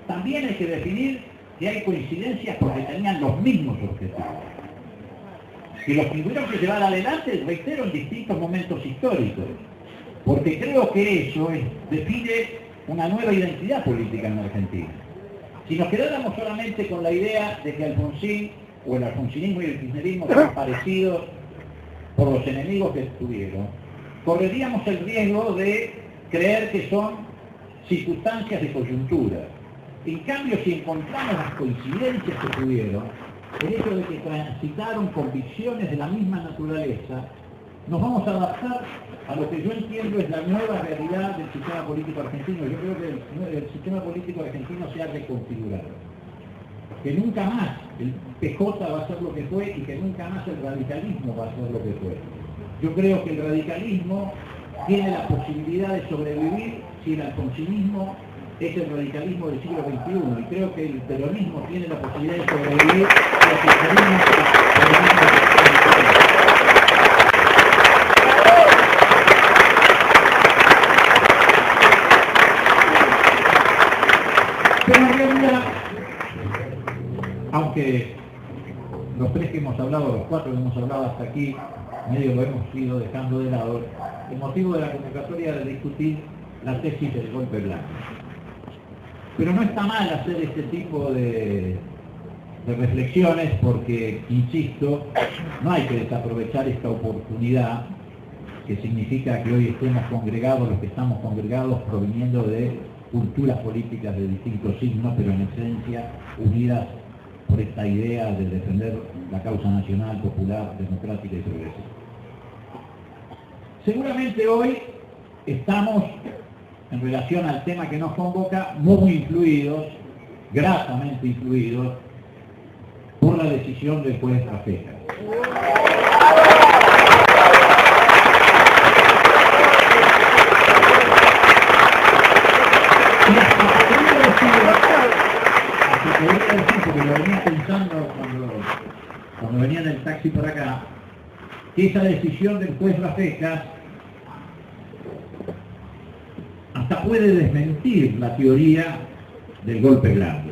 También hay que definir que hay coincidencias porque tenían los mismos objetivos. Y los tuvieron que llevar adelante, reitero, en distintos momentos históricos. Porque creo que eso define una nueva identidad política en la Argentina. Si nos quedáramos solamente con la idea de que Alfonsín o el alfonsinismo y el kirchnerismo son parecidos por los enemigos que tuvieron, correríamos el riesgo de creer que son circunstancias de coyuntura. En cambio, si encontramos las coincidencias que tuvieron, el hecho de que transitaron convicciones de la misma naturaleza, nos vamos a adaptar a lo que yo entiendo es la nueva realidad del sistema político argentino. Yo creo que el sistema político argentino se ha reconfigurado. Que nunca más el PJ va a ser lo que fue y que nunca más el radicalismo va a ser lo que fue. Yo creo que el radicalismo tiene la posibilidad de sobrevivir si el alfonsinismo es el radicalismo del siglo XXI, y creo que el peronismo tiene la posibilidad de sobrevivir si el peronismo es el peronismo del siglo XXI. Pero en realidad, aunque los tres que hemos hablado, los cuatro que hemos hablado hasta aquí, medio lo hemos ido dejando de lado, el motivo de la convocatoria de discutir la tesis del golpe blanco. Pero no está mal hacer este tipo de reflexiones porque, insisto, no hay que desaprovechar esta oportunidad que significa que hoy estemos congregados, los que estamos congregados proviniendo de culturas políticas de distintos signos, pero en esencia unidas por esta idea de defender la causa nacional, popular, democrática y progresista. Seguramente hoy estamos, en relación al tema que nos convoca, muy influidos, gratamente influidos, por la decisión del juez Rafecas. Porque lo venía pensando cuando venía en el taxi por acá, que esa decisión del juez Rafecas hasta puede desmentir la teoría del golpe blando.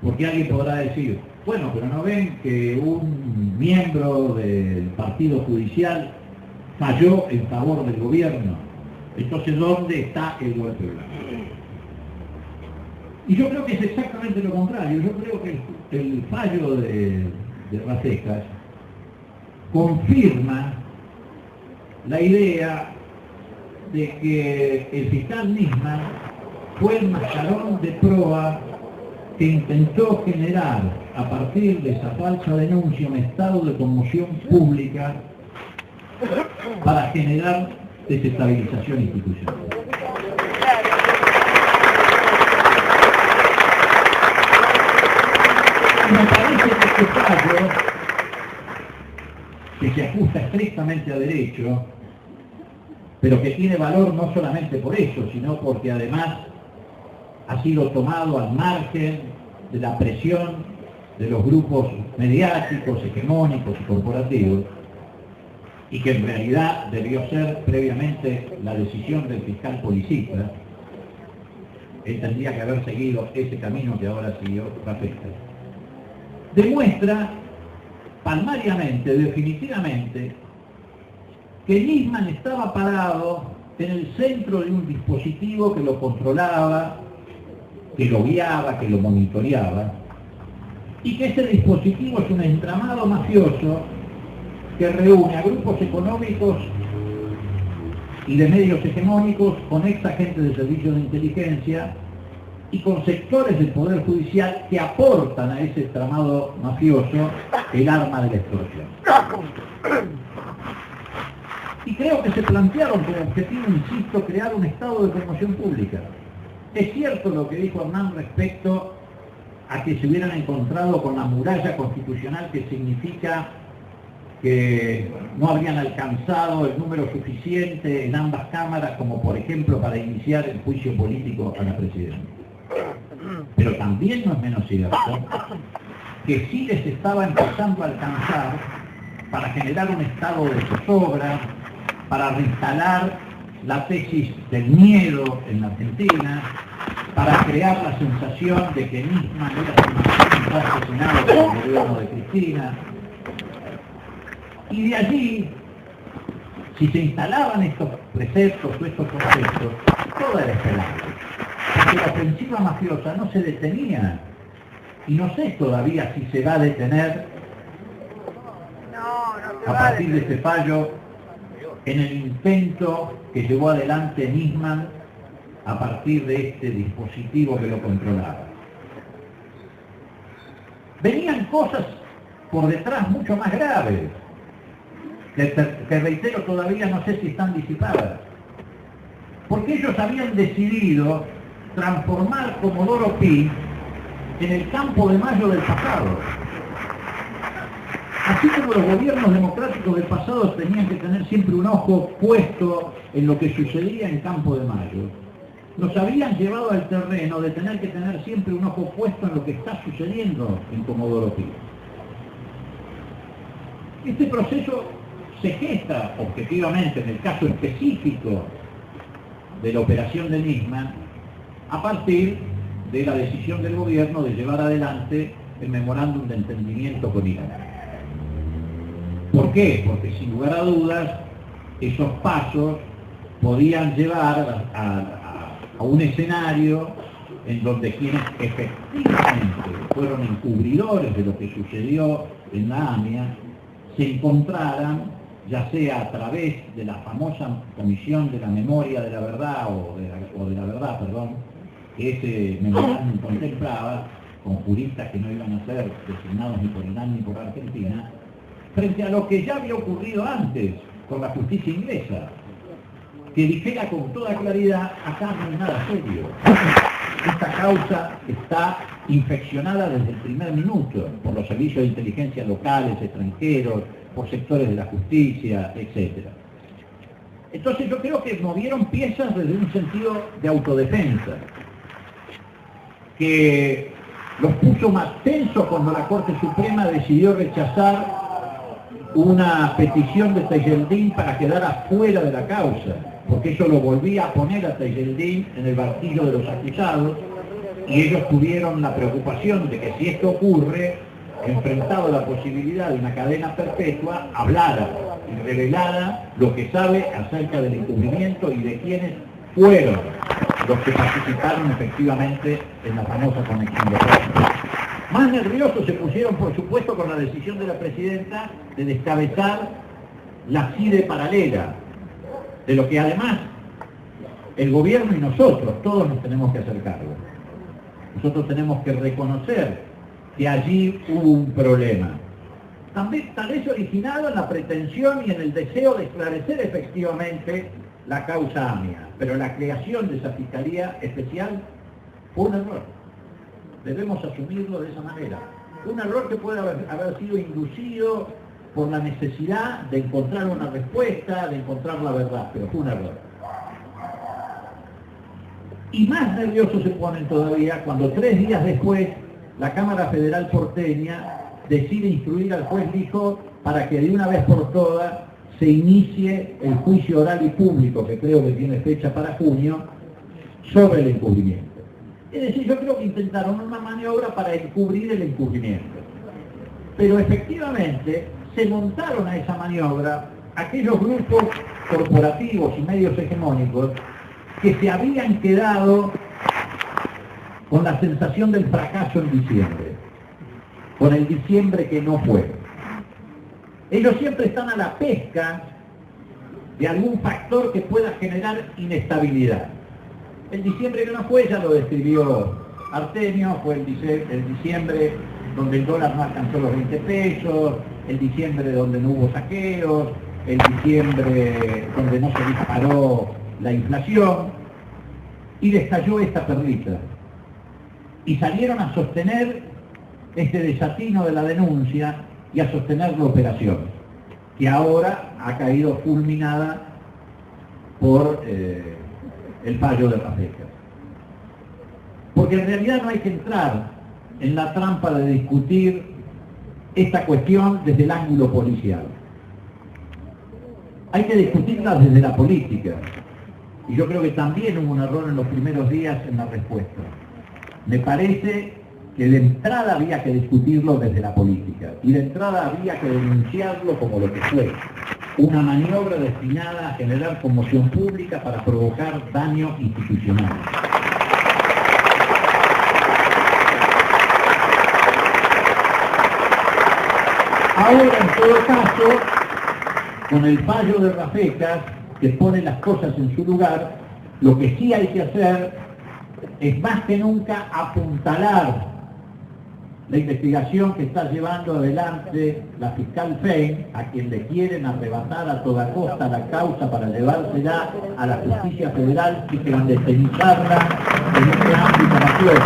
Porque alguien podrá decir, bueno, pero ¿no ven que un miembro del partido judicial falló en favor del gobierno? Entonces, ¿dónde está el golpe blando? Y yo creo que es exactamente lo contrario. Yo creo que el fallo de Rafecas confirma la idea de que el fiscal Nisman fue el mascarón de proa que intentó generar, a partir de esa falsa denuncia, un estado de conmoción pública para generar desestabilización institucional. Me parece que este fallo, que se ajusta estrictamente a derecho, pero que tiene valor no solamente por eso, sino porque además ha sido tomado al margen de la presión de los grupos mediáticos, hegemónicos y corporativos, y que en realidad debió ser previamente la decisión del fiscal policista. Él tendría que haber seguido ese camino que ahora siguió Rafecas. Demuestra palmariamente, definitivamente, que Nisman estaba parado en el centro de un dispositivo que lo controlaba, que lo guiaba, que lo monitoreaba, y que ese dispositivo es un entramado mafioso que reúne a grupos económicos y de medios hegemónicos con ex agentes de servicios de inteligencia y con sectores del Poder Judicial que aportan a ese entramado mafioso el arma de la extorsión. Y creo que se plantearon como objetivo, insisto, crear un estado de conmoción pública. Es cierto lo que dijo Hernán respecto a que se hubieran encontrado con la muralla constitucional, que significa que no habrían alcanzado el número suficiente en ambas cámaras como, por ejemplo, para iniciar el juicio político a la presidenta. Pero también no es menos cierto que sí les estaba empezando a alcanzar para generar un estado de zozobra, para reinstalar la tesis del miedo en la Argentina, para crear la sensación de que Nisman era asesinado por el gobierno de Cristina. Y de allí, si se instalaban estos preceptos o estos conceptos, todo era esperable. Porque la ofensiva mafiosa no se detenía. Y no sé todavía si se va a detener a partir de este fallo en el intento que llevó adelante Nisman a partir de este dispositivo que lo controlaba.
tenían cosas por detrás mucho más graves, que reitero todavía no sé si están disipadas. Porque ellos habían decidido transformar Comodoro Pi en el Campo de Mayo del pasado. Así como los gobiernos democráticos del pasado tenían que tener siempre un ojo puesto en lo que sucedía en Campo de Mayo, nos habían llevado al terreno de tener que tener siempre un ojo puesto en lo que está sucediendo en Comodoro Pi. Este proceso se gesta objetivamente en el caso específico de la operación de Nisman a partir de la decisión del gobierno de llevar adelante el memorándum de entendimiento con Irán. ¿Por qué? Porque sin lugar a dudas esos pasos podían llevar a un escenario en donde quienes efectivamente fueron encubridores de lo que sucedió en la AMIA se encontraran, ya sea a través de la famosa Comisión de la Memoria de la Verdad, o de la Verdad, perdón, que ese memorándum contemplaba, con juristas que no iban a ser designados ni por Irán ni por Argentina, frente a lo que ya había ocurrido antes con la justicia inglesa, que dijera con toda claridad: acá no hay nada serio. Esta causa está infeccionada desde el primer minuto por los servicios de inteligencia locales, extranjeros, por sectores de la justicia, etc. Entonces yo creo que movieron piezas desde un sentido de autodefensa, que los puso más tensos cuando la Corte Suprema decidió rechazar una petición de Tejeldín para quedar afuera de la causa, porque eso lo volvía a poner a Tejeldín en el banquillo de los acusados, y ellos tuvieron la preocupación de que si esto ocurre, enfrentado a la posibilidad de una cadena perpetua, hablara y revelara lo que sabe acerca del encubrimiento y de quiénes fueron los que participaron efectivamente en la famosa conexión de prensa. Más nerviosos se pusieron, por supuesto, con la decisión de la presidenta de descabezar la CIDE paralela, de lo que además el gobierno y nosotros, todos nos tenemos que hacer cargo. Nosotros tenemos que reconocer que allí hubo un problema. Tal vez originado en la pretensión y en el deseo de esclarecer efectivamente la causa AMIA, pero la creación de esa Fiscalía Especial fue un error. Debemos asumirlo de esa manera. Un error que puede haber sido inducido por la necesidad de encontrar una respuesta, de encontrar la verdad, pero fue un error. Y más nerviosos se ponen todavía cuando 3 días después la Cámara Federal porteña decide instruir al juez Lijo para que de una vez por todas se inicie el juicio oral y público, que creo que tiene fecha para junio, sobre el encubrimiento. Es decir, yo creo que intentaron una maniobra para encubrir el encubrimiento. Pero efectivamente se montaron a esa maniobra aquellos grupos corporativos y medios hegemónicos que se habían quedado con la sensación del fracaso en diciembre, con el diciembre que no fue. Ellos siempre están a la pesca de algún factor que pueda generar inestabilidad. El diciembre que no fue, ya lo describió Artemio, fue el diciembre donde el dólar no alcanzó los 20 pesos, el diciembre donde no hubo saqueos, el diciembre donde no se disparó la inflación, y estalló esta perlita. Y salieron a sostener este desatino de la denuncia y a sostener la operación, que ahora ha caído fulminada por el fallo de Rafecas. Porque en realidad no hay que entrar en la trampa de discutir esta cuestión desde el ángulo policial. Hay que discutirla desde la política. Y yo creo que también hubo un error en los primeros días en la respuesta. Me parece que de entrada había que discutirlo desde la política, y de entrada había que denunciarlo como lo que fue, una maniobra destinada a generar conmoción pública para provocar daño institucional. Ahora, en todo caso, con el fallo de Rafecas, que pone las cosas en su lugar, lo que sí hay que hacer es más que nunca apuntalar la investigación que está llevando adelante la fiscal Fein, a quien le quieren arrebatar a toda costa la causa para llevársela a la justicia federal y clandestinizarla en este ámbito mafioso.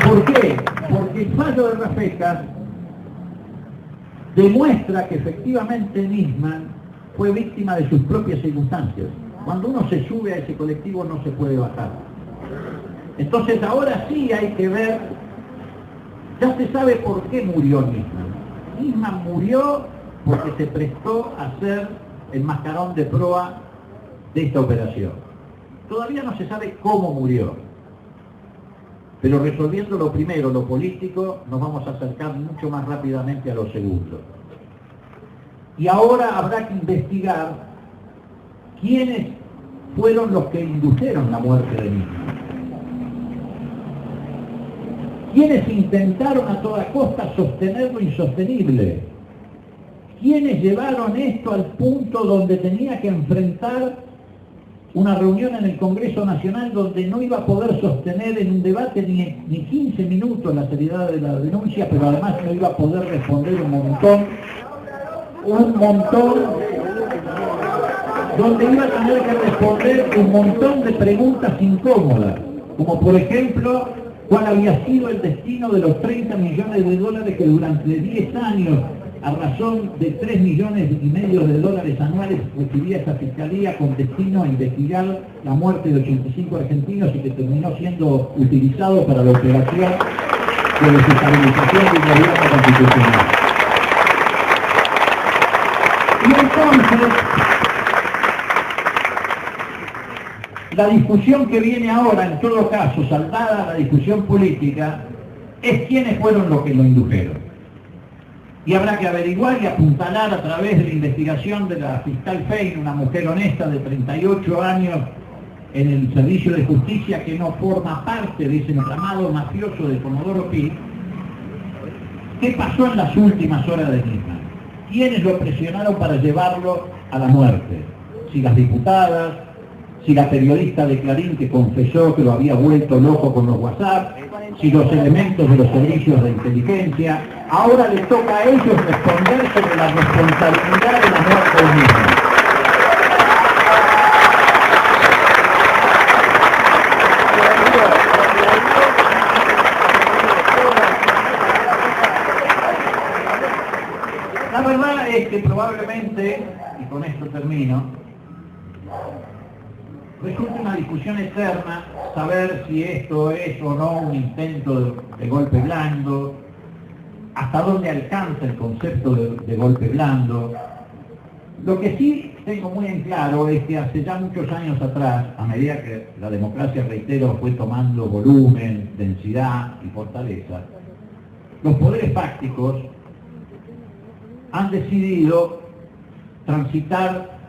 ¿Por qué? Porque el fallo de Rafecas demuestra que efectivamente Nisman fue víctima de sus propias circunstancias. Cuando uno se sube a ese colectivo no se puede bajar. Entonces ahora sí hay que ver, ya se sabe por qué murió Nisman. Nisman murió porque se prestó a ser el mascarón de proa de esta operación. Todavía no se sabe cómo murió, pero resolviendo lo primero, lo político, nos vamos a acercar mucho más rápidamente a lo segundo. Y ahora habrá que investigar quiénes fueron los que indujeron la muerte de Nisman. ¿Quiénes intentaron a toda costa sostener lo insostenible? ¿Quiénes llevaron esto al punto donde tenía que enfrentar una reunión en el Congreso Nacional donde no iba a poder sostener en un debate ni 15 minutos la seriedad de la denuncia, pero además no iba a poder responder un montón, donde iba a tener que responder un montón de preguntas incómodas, como por ejemplo, ¿cuál había sido el destino de los 30 millones de dólares que durante 10 años, a razón de 3,5 millones de dólares anuales, recibía esta fiscalía con destino a investigar la muerte de 85 argentinos y que terminó siendo utilizado para la operación de desestabilización del gobierno constitucional? Y entonces, la discusión que viene ahora, en todo caso, saldada la discusión política, es quiénes fueron los que lo indujeron. Y habrá que averiguar y apuntalar a través de la investigación de la fiscal Fein, una mujer honesta de 38 años en el servicio de justicia que no forma parte de ese entramado mafioso de Comodoro Pi, qué pasó en las últimas horas de Nisman. ¿Quiénes lo presionaron para llevarlo a la muerte? Si las diputadas, si la periodista de Clarín que confesó que lo había vuelto loco con los WhatsApp, si los elementos de los servicios de inteligencia. Ahora les toca a ellos responder sobre la responsabilidad de la muerte de Nisman. La verdad es que probablemente, y con esto termino, resulta una discusión eterna saber si esto es o no un intento de golpe blando, hasta dónde alcanza el concepto de golpe blando. Lo que sí tengo muy en claro es que hace ya muchos años atrás, a medida que la democracia, reitero, fue tomando volumen, densidad y fortaleza, los poderes fácticos han decidido transitar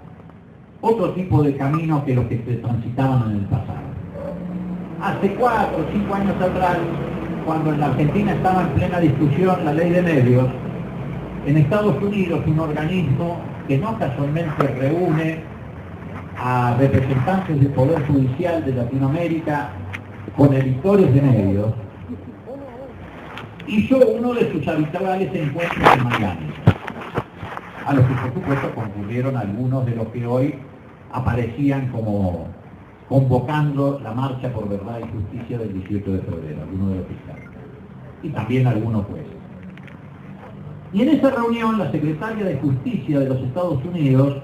otro tipo de camino que los que se transitaban en el pasado. Hace 4 o 5 años atrás, cuando en la Argentina estaba en plena discusión la ley de medios, en Estados Unidos un organismo que no casualmente reúne a representantes del Poder Judicial de Latinoamérica con editores de medios, hizo uno de sus habituales encuentros en Miami, a los que por supuesto concurrieron algunos de los que hoy aparecían como convocando la marcha por verdad y justicia del 18 de febrero, algunos de los fiscales, y también algunos jueces. Y en esa reunión la secretaria de Justicia de los Estados Unidos,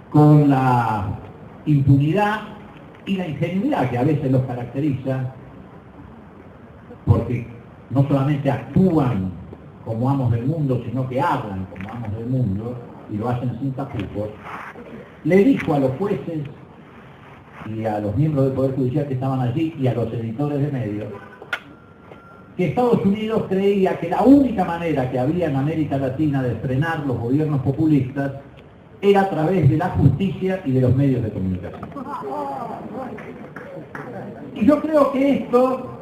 con la impunidad y la ingenuidad que a veces los caracteriza, porque no solamente actúan como amos del mundo, sino que hablan como amos del mundo, y lo hacen sin tapujos, le dijo a los jueces y a los miembros del Poder Judicial que estaban allí y a los editores de medios, que Estados Unidos creía que la única manera que había en América Latina de frenar los gobiernos populistas era a través de la justicia y de los medios de comunicación. Y yo creo que esto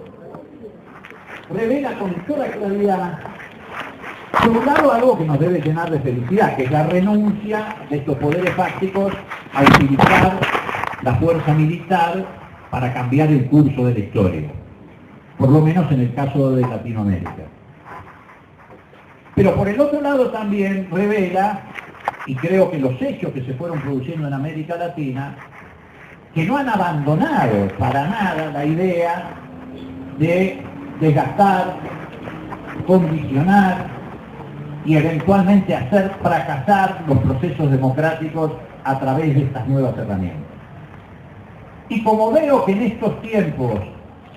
revela con toda claridad, por un lado, algo que nos debe llenar de felicidad, que es la renuncia de estos poderes fácticos a utilizar la fuerza militar para cambiar el curso de la historia, por lo menos en el caso de Latinoamérica. Pero por el otro lado también revela, y creo que los hechos que se fueron produciendo en América Latina, que no han abandonado para nada la idea de desgastar, condicionar y eventualmente hacer fracasar los procesos democráticos a través de estas nuevas herramientas. Y como veo que en estos tiempos,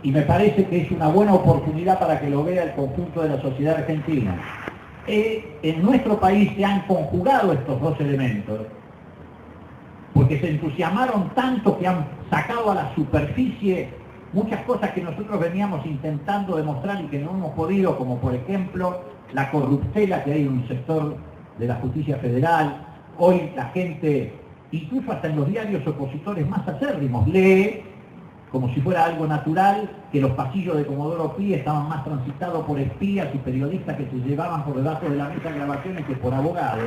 y me parece que es una buena oportunidad para que lo vea el conjunto de la sociedad argentina, en nuestro país se han conjugado estos dos elementos, porque se entusiasmaron tanto que han sacado a la superficie muchas cosas que nosotros veníamos intentando demostrar y que no hemos podido, como por ejemplo la corruptela que hay en un sector de la justicia federal. Hoy la gente, incluso hasta en los diarios opositores más acérrimos, lee como si fuera algo natural que los pasillos de Comodoro Pi estaban más transitados por espías y periodistas que se llevaban por debajo de la mesa de grabaciones que por abogados.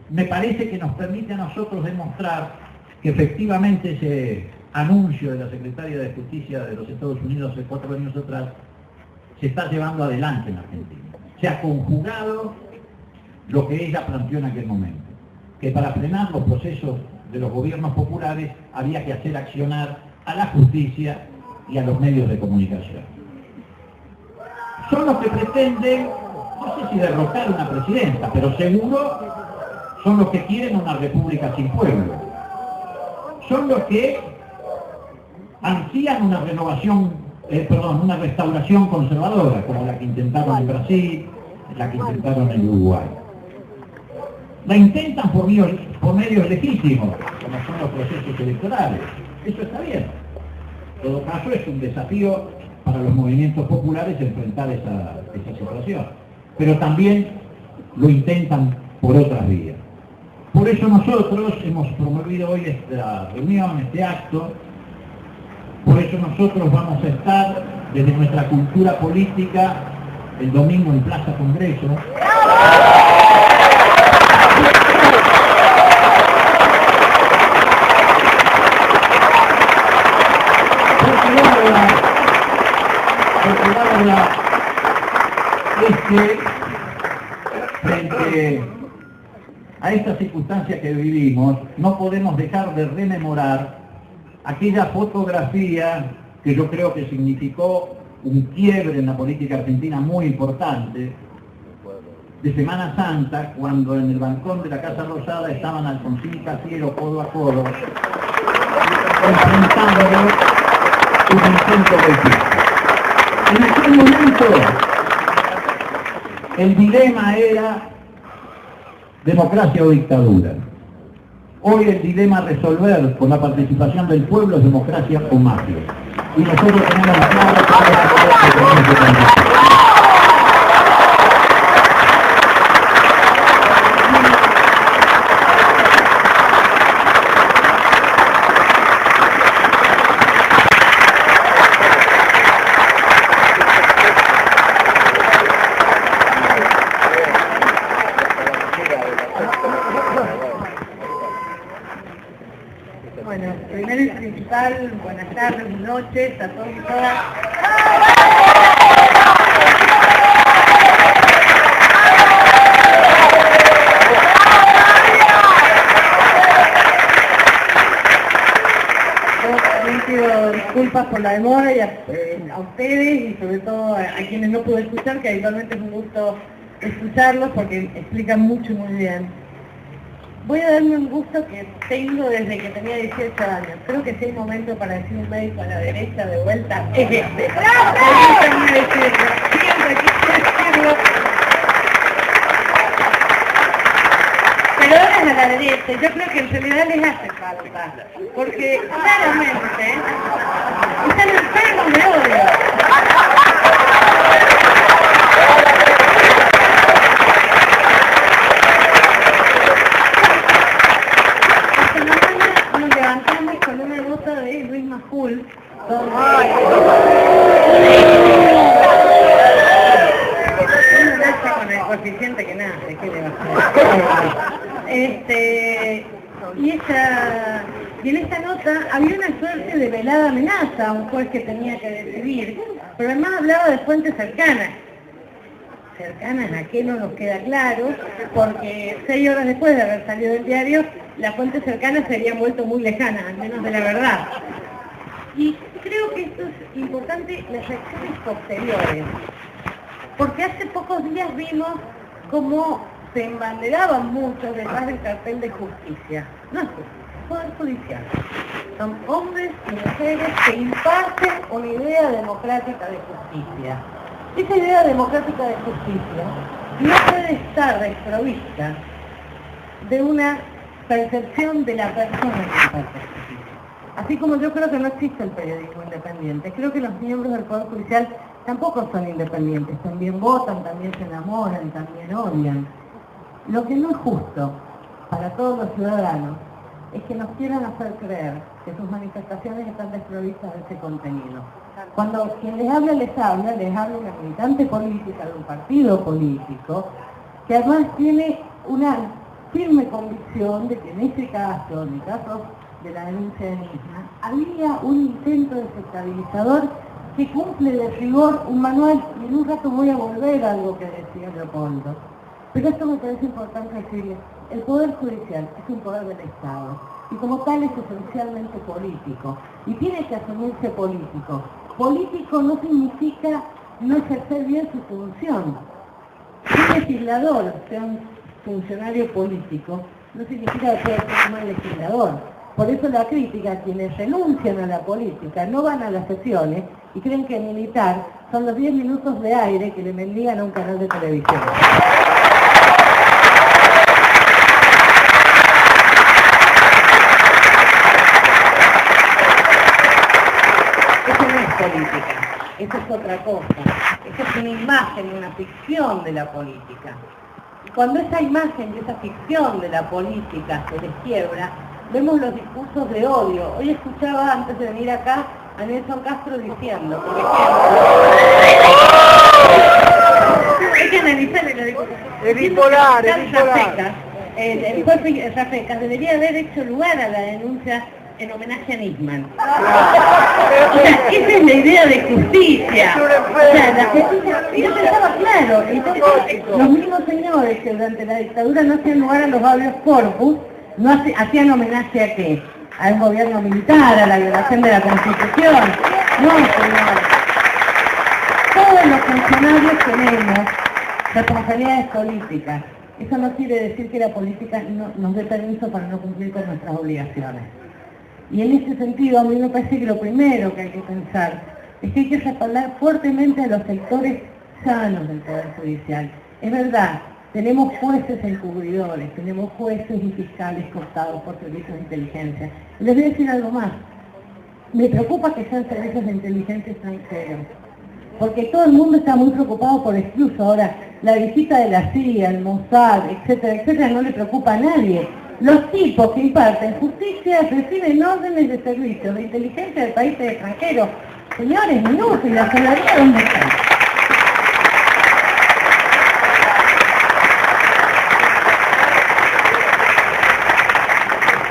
Me parece que nos permite a nosotros demostrar que efectivamente ese anuncio de la Secretaria de Justicia de los Estados Unidos hace 4 años atrás se está llevando adelante en Argentina. Se ha conjugado lo que ella planteó en aquel momento, que para frenar los procesos de los gobiernos populares había que hacer accionar a la justicia y a los medios de comunicación. Son los que pretenden, no sé si derrocar una presidenta, pero seguro son los que quieren una república sin pueblo. Son los que ansían una renovación, una restauración conservadora, como la que intentaron en Brasil, la que intentaron en Uruguay. La intentan por medios legítimos, como son los procesos electorales. Eso está bien. En todo caso, es un desafío para los movimientos populares enfrentar esa situación. Pero también lo intentan por otras vías. Por eso nosotros hemos promovido hoy esta reunión, este acto. Por eso nosotros vamos a estar desde nuestra cultura política el domingo en Plaza Congreso. Es que frente a esta circunstancia que vivimos, no podemos dejar de rememorar aquella fotografía que yo creo que significó un quiebre en la política argentina muy importante, de Semana Santa, cuando en el balcón de la Casa Rosada estaban Alfonsín y Cafiero codo a codo, enfrentándolo un intento golpista. En aquel momento, el dilema era democracia o dictadura. Hoy el dilema a resolver con la participación del pueblo es democracia o mafia. Y nosotros tenemos claro que
Bueno, primero y principal, buenas tardes, buenas noches a todos y todas. Yo también pido disculpas por la demora y a ustedes y sobre todo a quienes no pude escuchar, que habitualmente es un gusto escucharlos porque explican mucho y muy bien. Voy a darme un gusto que tengo desde que tenía 18 años. Creo que si hay momento para decir un médico a la derecha de vuelta, es este. Siempre quise decirlo. Pero ahora es a la derecha. Yo creo que en realidad les hace falta. Porque claramente están enfermos de odio. Con una nota de Luis Majul, donde uno nace con el coeficiente que nace, ¿qué le va a hacer? Y ella Y en esta nota había una suerte de velada amenaza a un juez que tenía que decidir, pero además hablaba de fuentes cercanas. Cercanas a qué no nos queda claro, porque 6 horas después de haber salido del diario, las fuentes cercanas se habían vuelto muy lejanas, al menos de la verdad. Y creo que esto es importante, las reacciones posteriores, porque hace pocos días vimos cómo se embanderaban muchos detrás del cartel de justicia. No es justicia, es poder judicial. Son hombres y mujeres que imparten una idea democrática de justicia. Esa idea democrática de justicia no puede estar desprovista de una percepción de la persona que imparte justicia. Así como yo creo que no existe el periodismo independiente, creo que los miembros del Poder Judicial tampoco son independientes, también votan, también se enamoran, también odian. Lo que no es justo para todos los ciudadanos es que nos quieran hacer creer que sus manifestaciones están desprovistas de ese contenido. Cuando quien les habla una militante política de un partido político, que además tiene una firme convicción de que en este caso, en el caso de la denuncia de Nisman, había un intento desestabilizador que cumple de rigor un manual, y en un rato voy a volver a algo que decía Leopoldo. Pero esto me parece importante decirles, el Poder Judicial es un poder del Estado, y como tal es esencialmente político, y tiene que asumirse político. Político no significa no ejercer bien su función. Un legislador, sea un funcionario político, no significa que pueda ser un mal legislador. Por eso la crítica a quienes renuncian a la política, no van a las sesiones y creen que militar son los 10 minutos de aire que le mendigan a un canal de televisión. Eso no es política, eso es otra cosa. Eso es una imagen, una ficción de la política. Y cuando esa imagen y esa ficción de la política se desquiebra, vemos los discursos de odio. Hoy escuchaba, antes de venir acá, a Nelson Castro diciendo, por ejemplo, hay que analizar el discurso. El bipolar. El juez Rafecas debería haber hecho lugar a la denuncia en homenaje a Nisman. O sea, esa es la idea de justicia. O sea, la justicia, y yo pensaba claro, entonces los mismos señores que durante la dictadura no hacían lugar a los habeas corpus, no hacían homenaje a qué, a un gobierno militar, a la violación de la Constitución. No, señor. Todos los funcionarios tenemos responsabilidades políticas. Eso no quiere decir que la política nos dé permiso para no cumplir con nuestras obligaciones. Y en ese sentido, a mí me parece que lo primero que hay que pensar es que hay que respaldar fuertemente a los sectores sanos del Poder Judicial. Es verdad, tenemos jueces encubridores, tenemos jueces y fiscales cooptados por servicios de inteligencia. Y les voy a decir algo más. Me preocupa que sean servicios de inteligencia extranjeros, porque todo el mundo está muy preocupado por excluso. Ahora, la visita de la CIA, el Mossad, etcétera, etcétera, no le preocupa a nadie. Los tipos que imparten justicia reciben órdenes de servicio de inteligencia de países extranjeros. Señores, minutos, ¿y la solidaridad dónde está?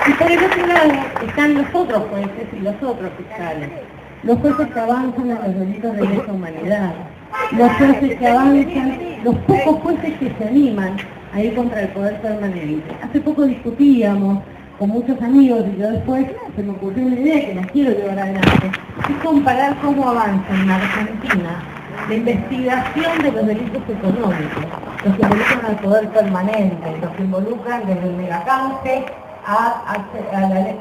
Y por el otro lado están los otros jueces y los otros fiscales. Los jueces que avanzan en los delitos de lesa humanidad. Los jueces que avanzan, los pocos jueces que se animan a ir contra el poder permanente. Hace poco discutíamos con muchos amigos y yo después se me ocurrió una idea que la quiero llevar adelante, es comparar cómo avanza en Argentina la investigación de los delitos económicos, los que involucran al poder permanente, los que involucran desde el megacanje al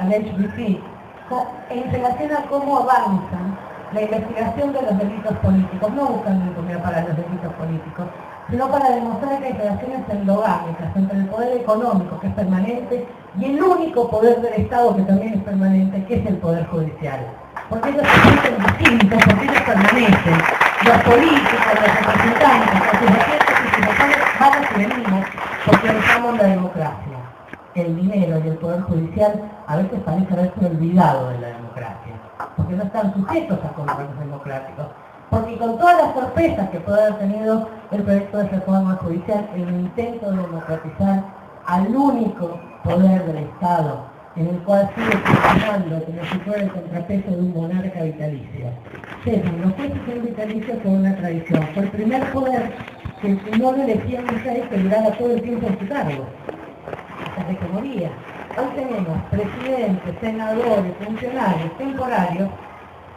HBP, en relación a cómo avanzan la investigación de los delitos políticos, no buscando impunidad para los delitos políticos, sino para demostrar que hay relaciones endogámicas entre el poder económico, que es permanente, y el único poder del Estado, que también es permanente, que es el Poder Judicial. Porque ellos se sienten distintos, porque ellos permanecen. Los políticos, los representantes, los dirigentes institucionales vamos y venimos, porque usamos la democracia. El dinero y el Poder Judicial a veces parece haberse olvidado de la democracia, porque no están sujetos a controles democráticos. Porque con todas las sorpresas que puede haber tenido el proyecto de reforma judicial, el intento de democratizar al único poder del Estado, en el cual sigue funcionando como si fuera el contrapeso de un monarca vitalicio. César, los jueces son vitalicios con una tradición. Fue el primer poder que no lo elegía un rey que duraba todo el tiempo en su cargo, hasta que moría. Hoy tenemos presidentes, senadores, funcionarios temporarios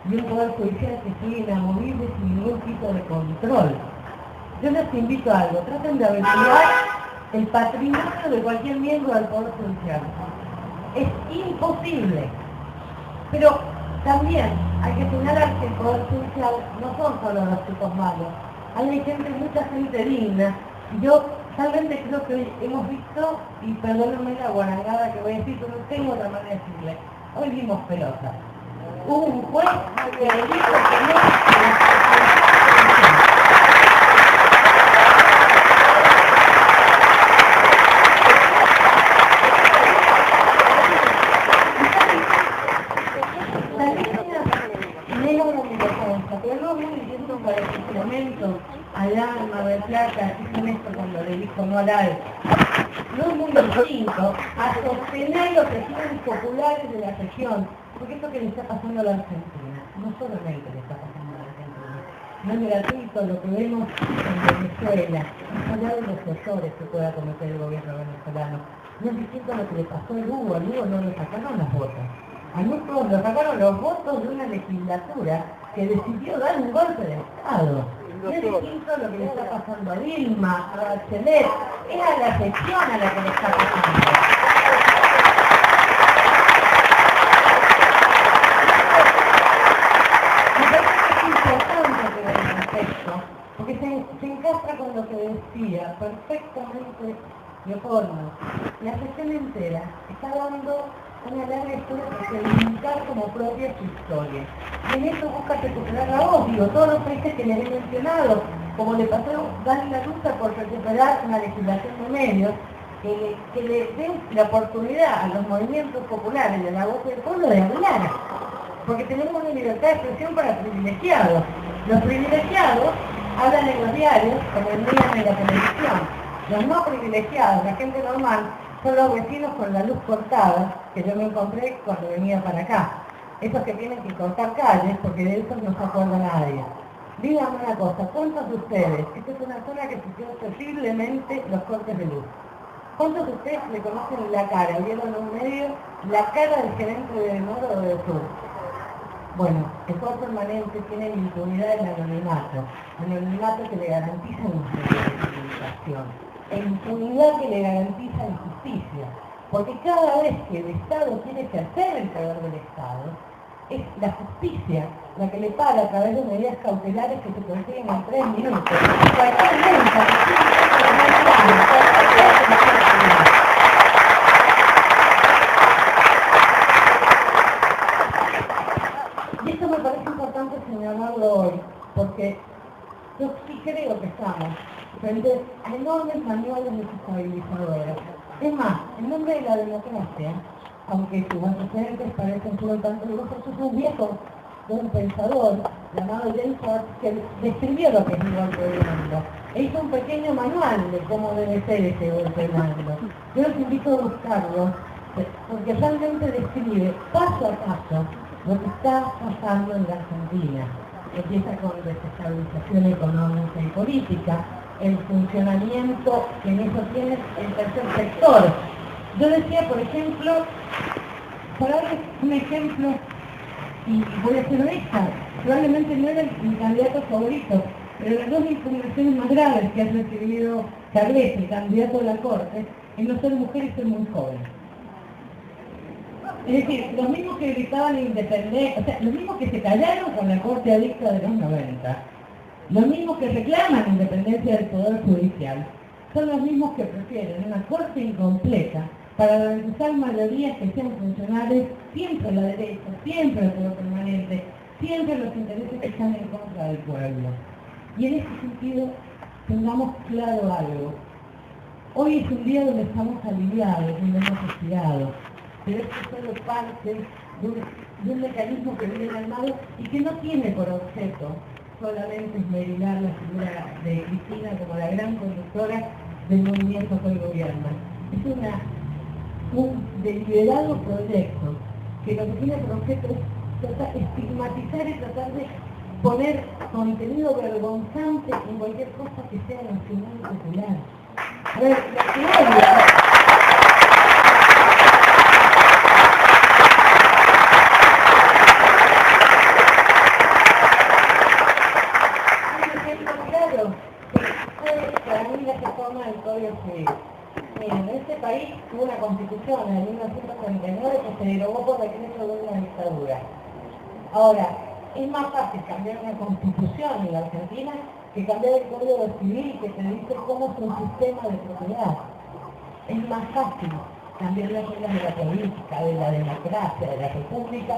y un poder judicial que sigue inamovible sin ningún tipo de control. Yo les invito a algo, traten de averiguar el patrimonio de cualquier miembro del Poder Judicial. Es imposible, pero también hay que señalar que el Poder Judicial no son solo los tipos malos, hay gente, mucha gente digna. Yo realmente creo que hoy hemos visto, y perdónenme la guarangada que voy a decir, pero no tengo otra manera de decirle, hoy vimos pelota. Hubo un juez que dijo que no... Pero no viene diciendo para el suplemento allá en Mar del Plata, hizo esto cuando le dijo no al alto. No es muy distinto a sostener los regímenes populares de la región, porque esto que le está pasando a la Argentina, no solamente le está pasando a la Argentina, no es gratuito lo que vemos en Venezuela, más allá de los errores que pueda cometer el gobierno venezolano. No es distinto a lo que le pasó al Hugo no le sacaron las votos. A nosotros nos sacaron los votos de una legislatura que decidió dar un golpe de Estado. No es distinto lo que le está pasando a Dilma, a Bachelet, es a la gestión a la que le está pasando. Me parece que es importante que vean esto, porque se encastra con lo que decía perfectamente Leopoldo. La gestión entera está dando una larga historia para reivindicar como propia su historia. Y en eso busca recuperar la voz, digo, todos los países que les he mencionado, como le pasó dan la lucha por recuperar una legislación de medios, que le den la oportunidad a los movimientos populares de la voz del pueblo de hablar. Porque tenemos una libertad de expresión para privilegiados. Los privilegiados hablan en los diarios, como envían en la televisión. Los no privilegiados, la gente normal, son los vecinos con la luz cortada, que yo me encontré cuando venía para acá. Esos que tienen que cortar calles, porque de eso no se acuerda nadie. Díganme una cosa, ¿cuántos de ustedes, esta es una zona que sufrió terriblemente los cortes de luz, cuántos de ustedes le conocen la cara, vieron en un medio la cara del gerente de Noro o del Sur? Bueno, el juez permanente tiene la impunidad del anonimato que le garantiza la comunicación, e impunidad que le garantiza la justicia, porque cada vez que el Estado tiene que hacer el poder del Estado, es la justicia la que le para a través de medidas cautelares que se consiguen en 3 minutos. Y esto me parece importante señalarlo hoy, porque yo sí creo que estamos frente a enormes maniobras desestabilizadoras. Es más, en nombre de la democracia, aunque sus antecedentes parecen ser tanto lujosos, es un viejo de un pensador llamado James Ford que describió lo que es un golpe de mando. E hizo un pequeño manual de cómo debe ser ese golpe de mando. Yo los invito a buscarlo, porque realmente describe paso a paso lo que está pasando en la Argentina. Empieza con desestabilización económica y política, el funcionamiento que en eso tiene el tercer sector. Yo decía, por ejemplo, para darles un ejemplo, y voy a ser honesta, probablemente no era mi candidato favorito, pero las 2 impugnaciones más graves que ha recibido Carles, el candidato de la Corte, es no ser mujer y ser muy joven. Es decir, los mismos que gritaban independencia, o sea, los mismos que se callaron con la Corte adicta de los 90, los mismos que reclaman independencia del Poder Judicial, son los mismos que prefieren una Corte incompleta para garantizar mayorías que sean funcionales siempre a la derecha, siempre al poder permanente, siempre los intereses que están en contra del pueblo. Y en ese sentido, tengamos claro algo. Hoy es un día donde estamos aliviados, donde hemos respirado, pero esto es solo parte de un mecanismo que viene armado y que no tiene por objeto solamente esmerilar la figura de Cristina como la gran conductora del movimiento que hoy gobierna. Es una un deliberado proyecto que lo que tiene por objeto es estigmatizar y tratar de poner contenido vergonzante en cualquier cosa que sea nacional y popular. A ver, la teoría... Para mí la reforma del Código Civil. En este país hubo una constitución en 1949 que se derogó por decreto de una dictadura. Ahora, es más fácil cambiar una constitución en la Argentina que cambiar el Código Civil que te dice cómo es un sistema de propiedad. Es más fácil cambiar las reglas de la política, de la democracia, de la república,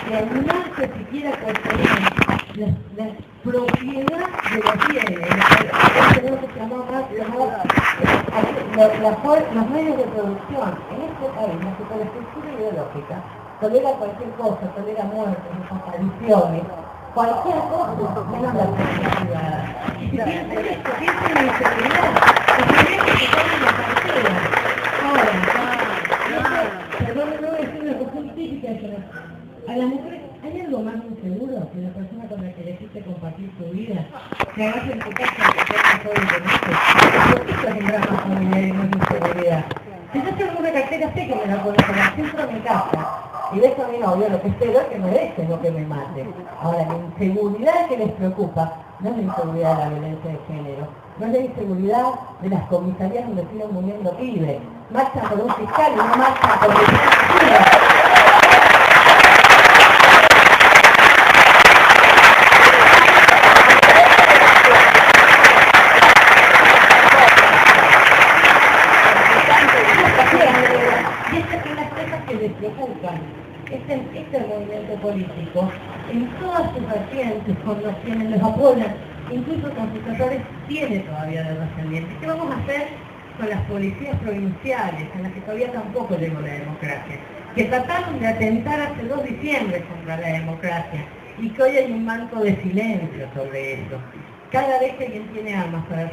que animarse siquiera a construir la propiedad de los bienes. Tenemos que llamar los medios de producción. En este país, la superestructura ideológica tolera cualquier cosa, tolera muertes, desapariciones, cualquier cosa, menos la propiedad privada. Y si piensan esto, piensan en la inseguridad, que tomen la cartera. Ahora, perdón, no voy a decir una cuestión típica, pero a las mujeres, ¿hay algo más inseguro que la persona con la que elegiste compartir tu vida? Que hagas en tu casa que tengas todo el derecho. ¿Por qué eso es un drama familiar y no es inseguridad? Si yo tengo una cartera, sé que me la puedo poner dentro de mi casa. Y dejo a mi novio, lo que espero es que me deje, no que me mate. Ahora, la inseguridad que les preocupa no es la inseguridad de la violencia de género, no es la inseguridad de las comisarías donde siguen muriendo pibes. Marchan por un fiscal y no marchan por el este movimiento político, en todas sus vertientes, con los quienes los apoyan, incluso con sus asesores, tiene todavía descendientes. ¿Qué vamos a hacer con las policías provinciales, en las que todavía tampoco llegó la democracia? Que trataron de atentar hace 2 diciembre contra la democracia, y que hoy hay un manto de silencio sobre eso. Cada vez que alguien tiene armas para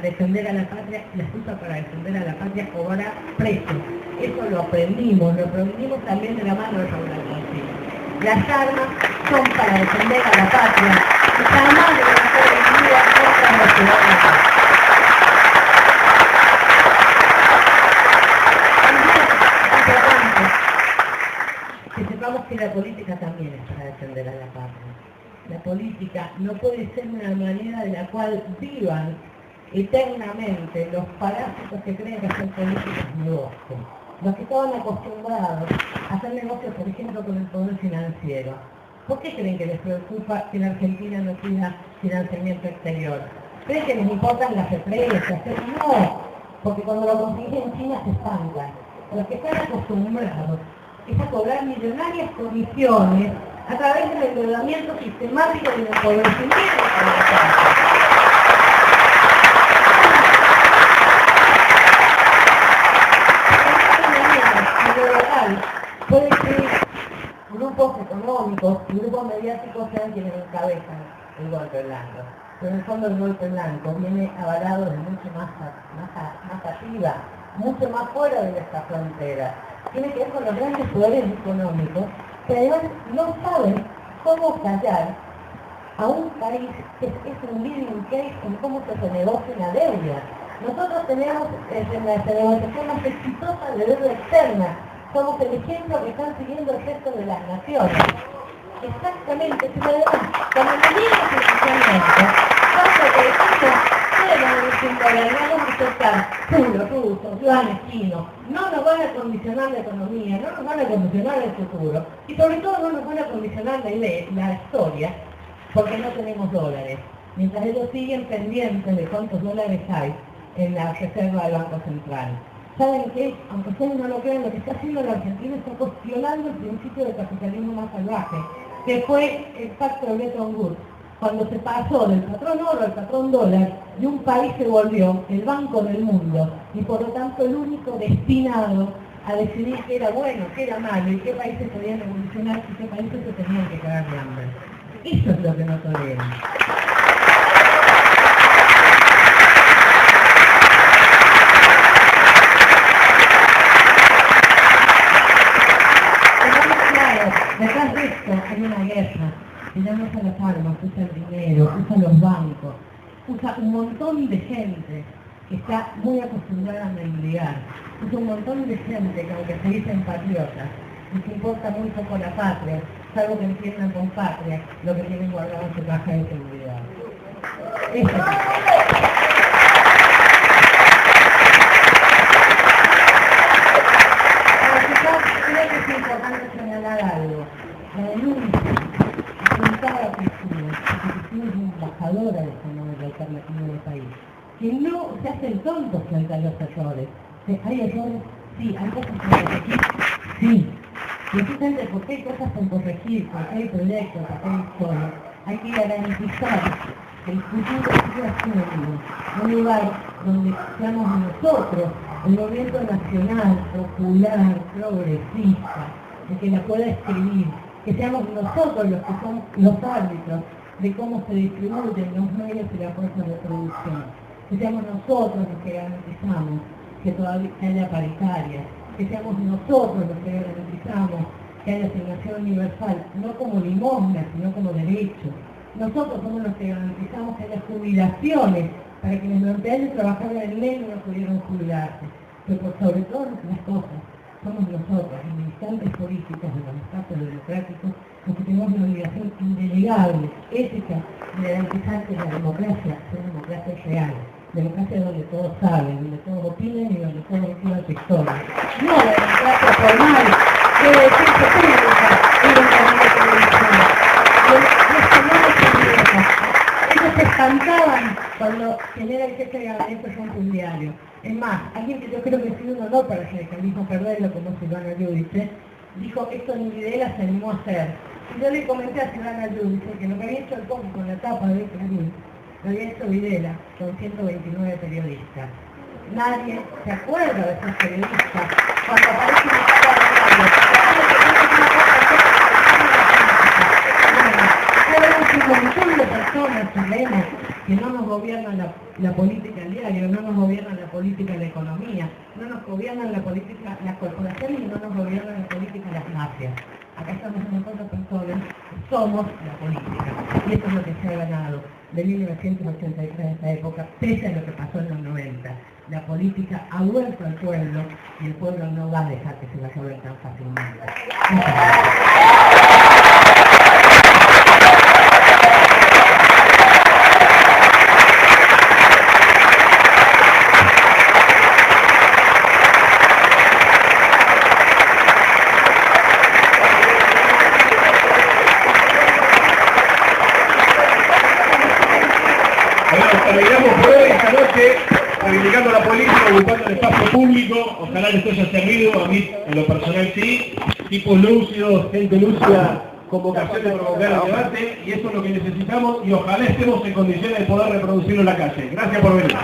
defender a la patria, las usa para defender a la patria o va preso. Eso lo aprendimos también de la mano de Raúl Alfonsín. Las armas son para defender a la patria y jamás deben ser vendidas contra la ciudadanía. También es importante que sepamos que la política también es para defender a la patria. La política no puede ser una manera de la cual vivan eternamente los parásitos que creen que hacer política es negocio. Los que estaban acostumbrados a hacer negocios, por ejemplo, con el poder financiero. ¿Por qué creen que les preocupa que la Argentina no tenga financiamiento exterior? ¿Creen que les importan las empresas? No, porque cuando lo consiguen en China se espantan. Los que están acostumbrados es a cobrar millonarias comisiones a través del endeudamiento sistemático y del empobrecimiento de la Estado. Puede que grupos económicos y grupos mediáticos sean quienes encabezan el golpe blanco. Pero en el fondo el golpe blanco viene avalado de mucho más arriba, mucho más fuera de nuestra frontera. Tiene que ver con los grandes poderes económicos que además no saben cómo callar a un país que es un leading case en cómo se negocia una deuda. Nosotros tenemos la negociación más exitosa de deuda externa. Somos el ejemplo que están siguiendo el resto de las naciones. Exactamente, ciudadanos, cuando medimos financiamiento, pasa que vamos a aceptar puros, rusos, yuanes, chinos, no nos van a condicionar la economía, no nos van a condicionar el futuro, y sobre todo no nos van a condicionar la historia, porque no tenemos dólares, mientras ellos siguen pendientes de cuántos dólares hay en la reserva del Banco Central. ¿Saben qué? Aunque ustedes no lo crean, lo que está haciendo la Argentina está cuestionando el principio del capitalismo más salvaje, que fue el pacto de Bretton Woods, cuando se pasó del patrón oro al patrón dólar, y un país se volvió el banco del mundo, y por lo tanto el único destinado a decidir qué era bueno, qué era malo, y qué países podían evolucionar y qué países se tenían que cagar de hambre. Eso es lo que no toleran. Detrás de esto hay una guerra que ya no usa las armas, usa el dinero, usa los bancos, usa un montón de gente que está muy acostumbrada a mendigar, usa un montón de gente que aunque se dicen patriotas, les importa muy poco la patria, salvo que entiendan con patria lo que tienen guardado en su caja de seguridad. Eso es. Creo que es importante señalar algo. La denuncia apuntada a Cristina, porque Cristina es una embajadora de esta novela alternativa del país, que no se hacen tontos frente a los errores. ¿Hay errores? Sí. ¿Hay cosas por corregir? Sí. Precisamente porque hay cosas por corregir, porque hay proyectos, porque hay historia, hay que garantizar que el futuro siga siendo un lugar donde seamos nosotros, el movimiento nacional, popular, progresista, el que la pueda escribir, que seamos nosotros los que somos los árbitros de cómo se distribuyen los medios y la fuerza de producción, que seamos nosotros los que garantizamos que todavía haya paritaria, que seamos nosotros los que garantizamos que haya asignación universal, no como limosna, sino como derecho. Nosotros somos los que garantizamos que haya jubilaciones para quienes durante años trabajaron en ley y no pudieron jubilarse. Pero por sobre todas las cosas, somos nosotros, los militantes políticos de los estados democráticos, los que tenemos la obligación indelegable, ética, de garantizar que la democracia sea una democracia real. Democracia donde todos saben, donde todos opinen y donde todos escriban su historia. No la democracia formal, que decirse pública y de la televisión. Ellos se espantaban cuando quien era el jefe de gabinete fue un diario. Es más, alguien que yo creo que ha sido un honor para el sindicalismo perderlo, como Silvana Giudice, dijo que esto ni Videla se animó a hacer. Y yo le comenté a Silvana Giudice que lo que había hecho el cómic con la tapa de Clarín, lo había hecho Videla con 129 periodistas. Nadie se acuerda de esos periodistas cuando aparece una tapa de radio. Hay un montón de personas chilenas que no nos gobiernan la política al diario, no nos gobiernan la política la economía, no nos gobiernan la política las corporaciones y no nos gobiernan la política las mafias. Acá estamos un montón de personas que somos la política. Y esto es lo que se ha ganado de 1983 a esta época, pese a lo que pasó en los 90. La política ha vuelto al pueblo y el pueblo no va a dejar que se la roben tan fácilmente.
Terminamos por hoy, esta noche, reivindicando la política, ocupando el espacio público. Ojalá les haya servido, a mí en lo personal sí. Tipos lúcidos, gente lúcida, con vocación de provocar el debate, y eso es lo que necesitamos, y ojalá estemos en condiciones de poder reproducirlo en la calle. Gracias por venir.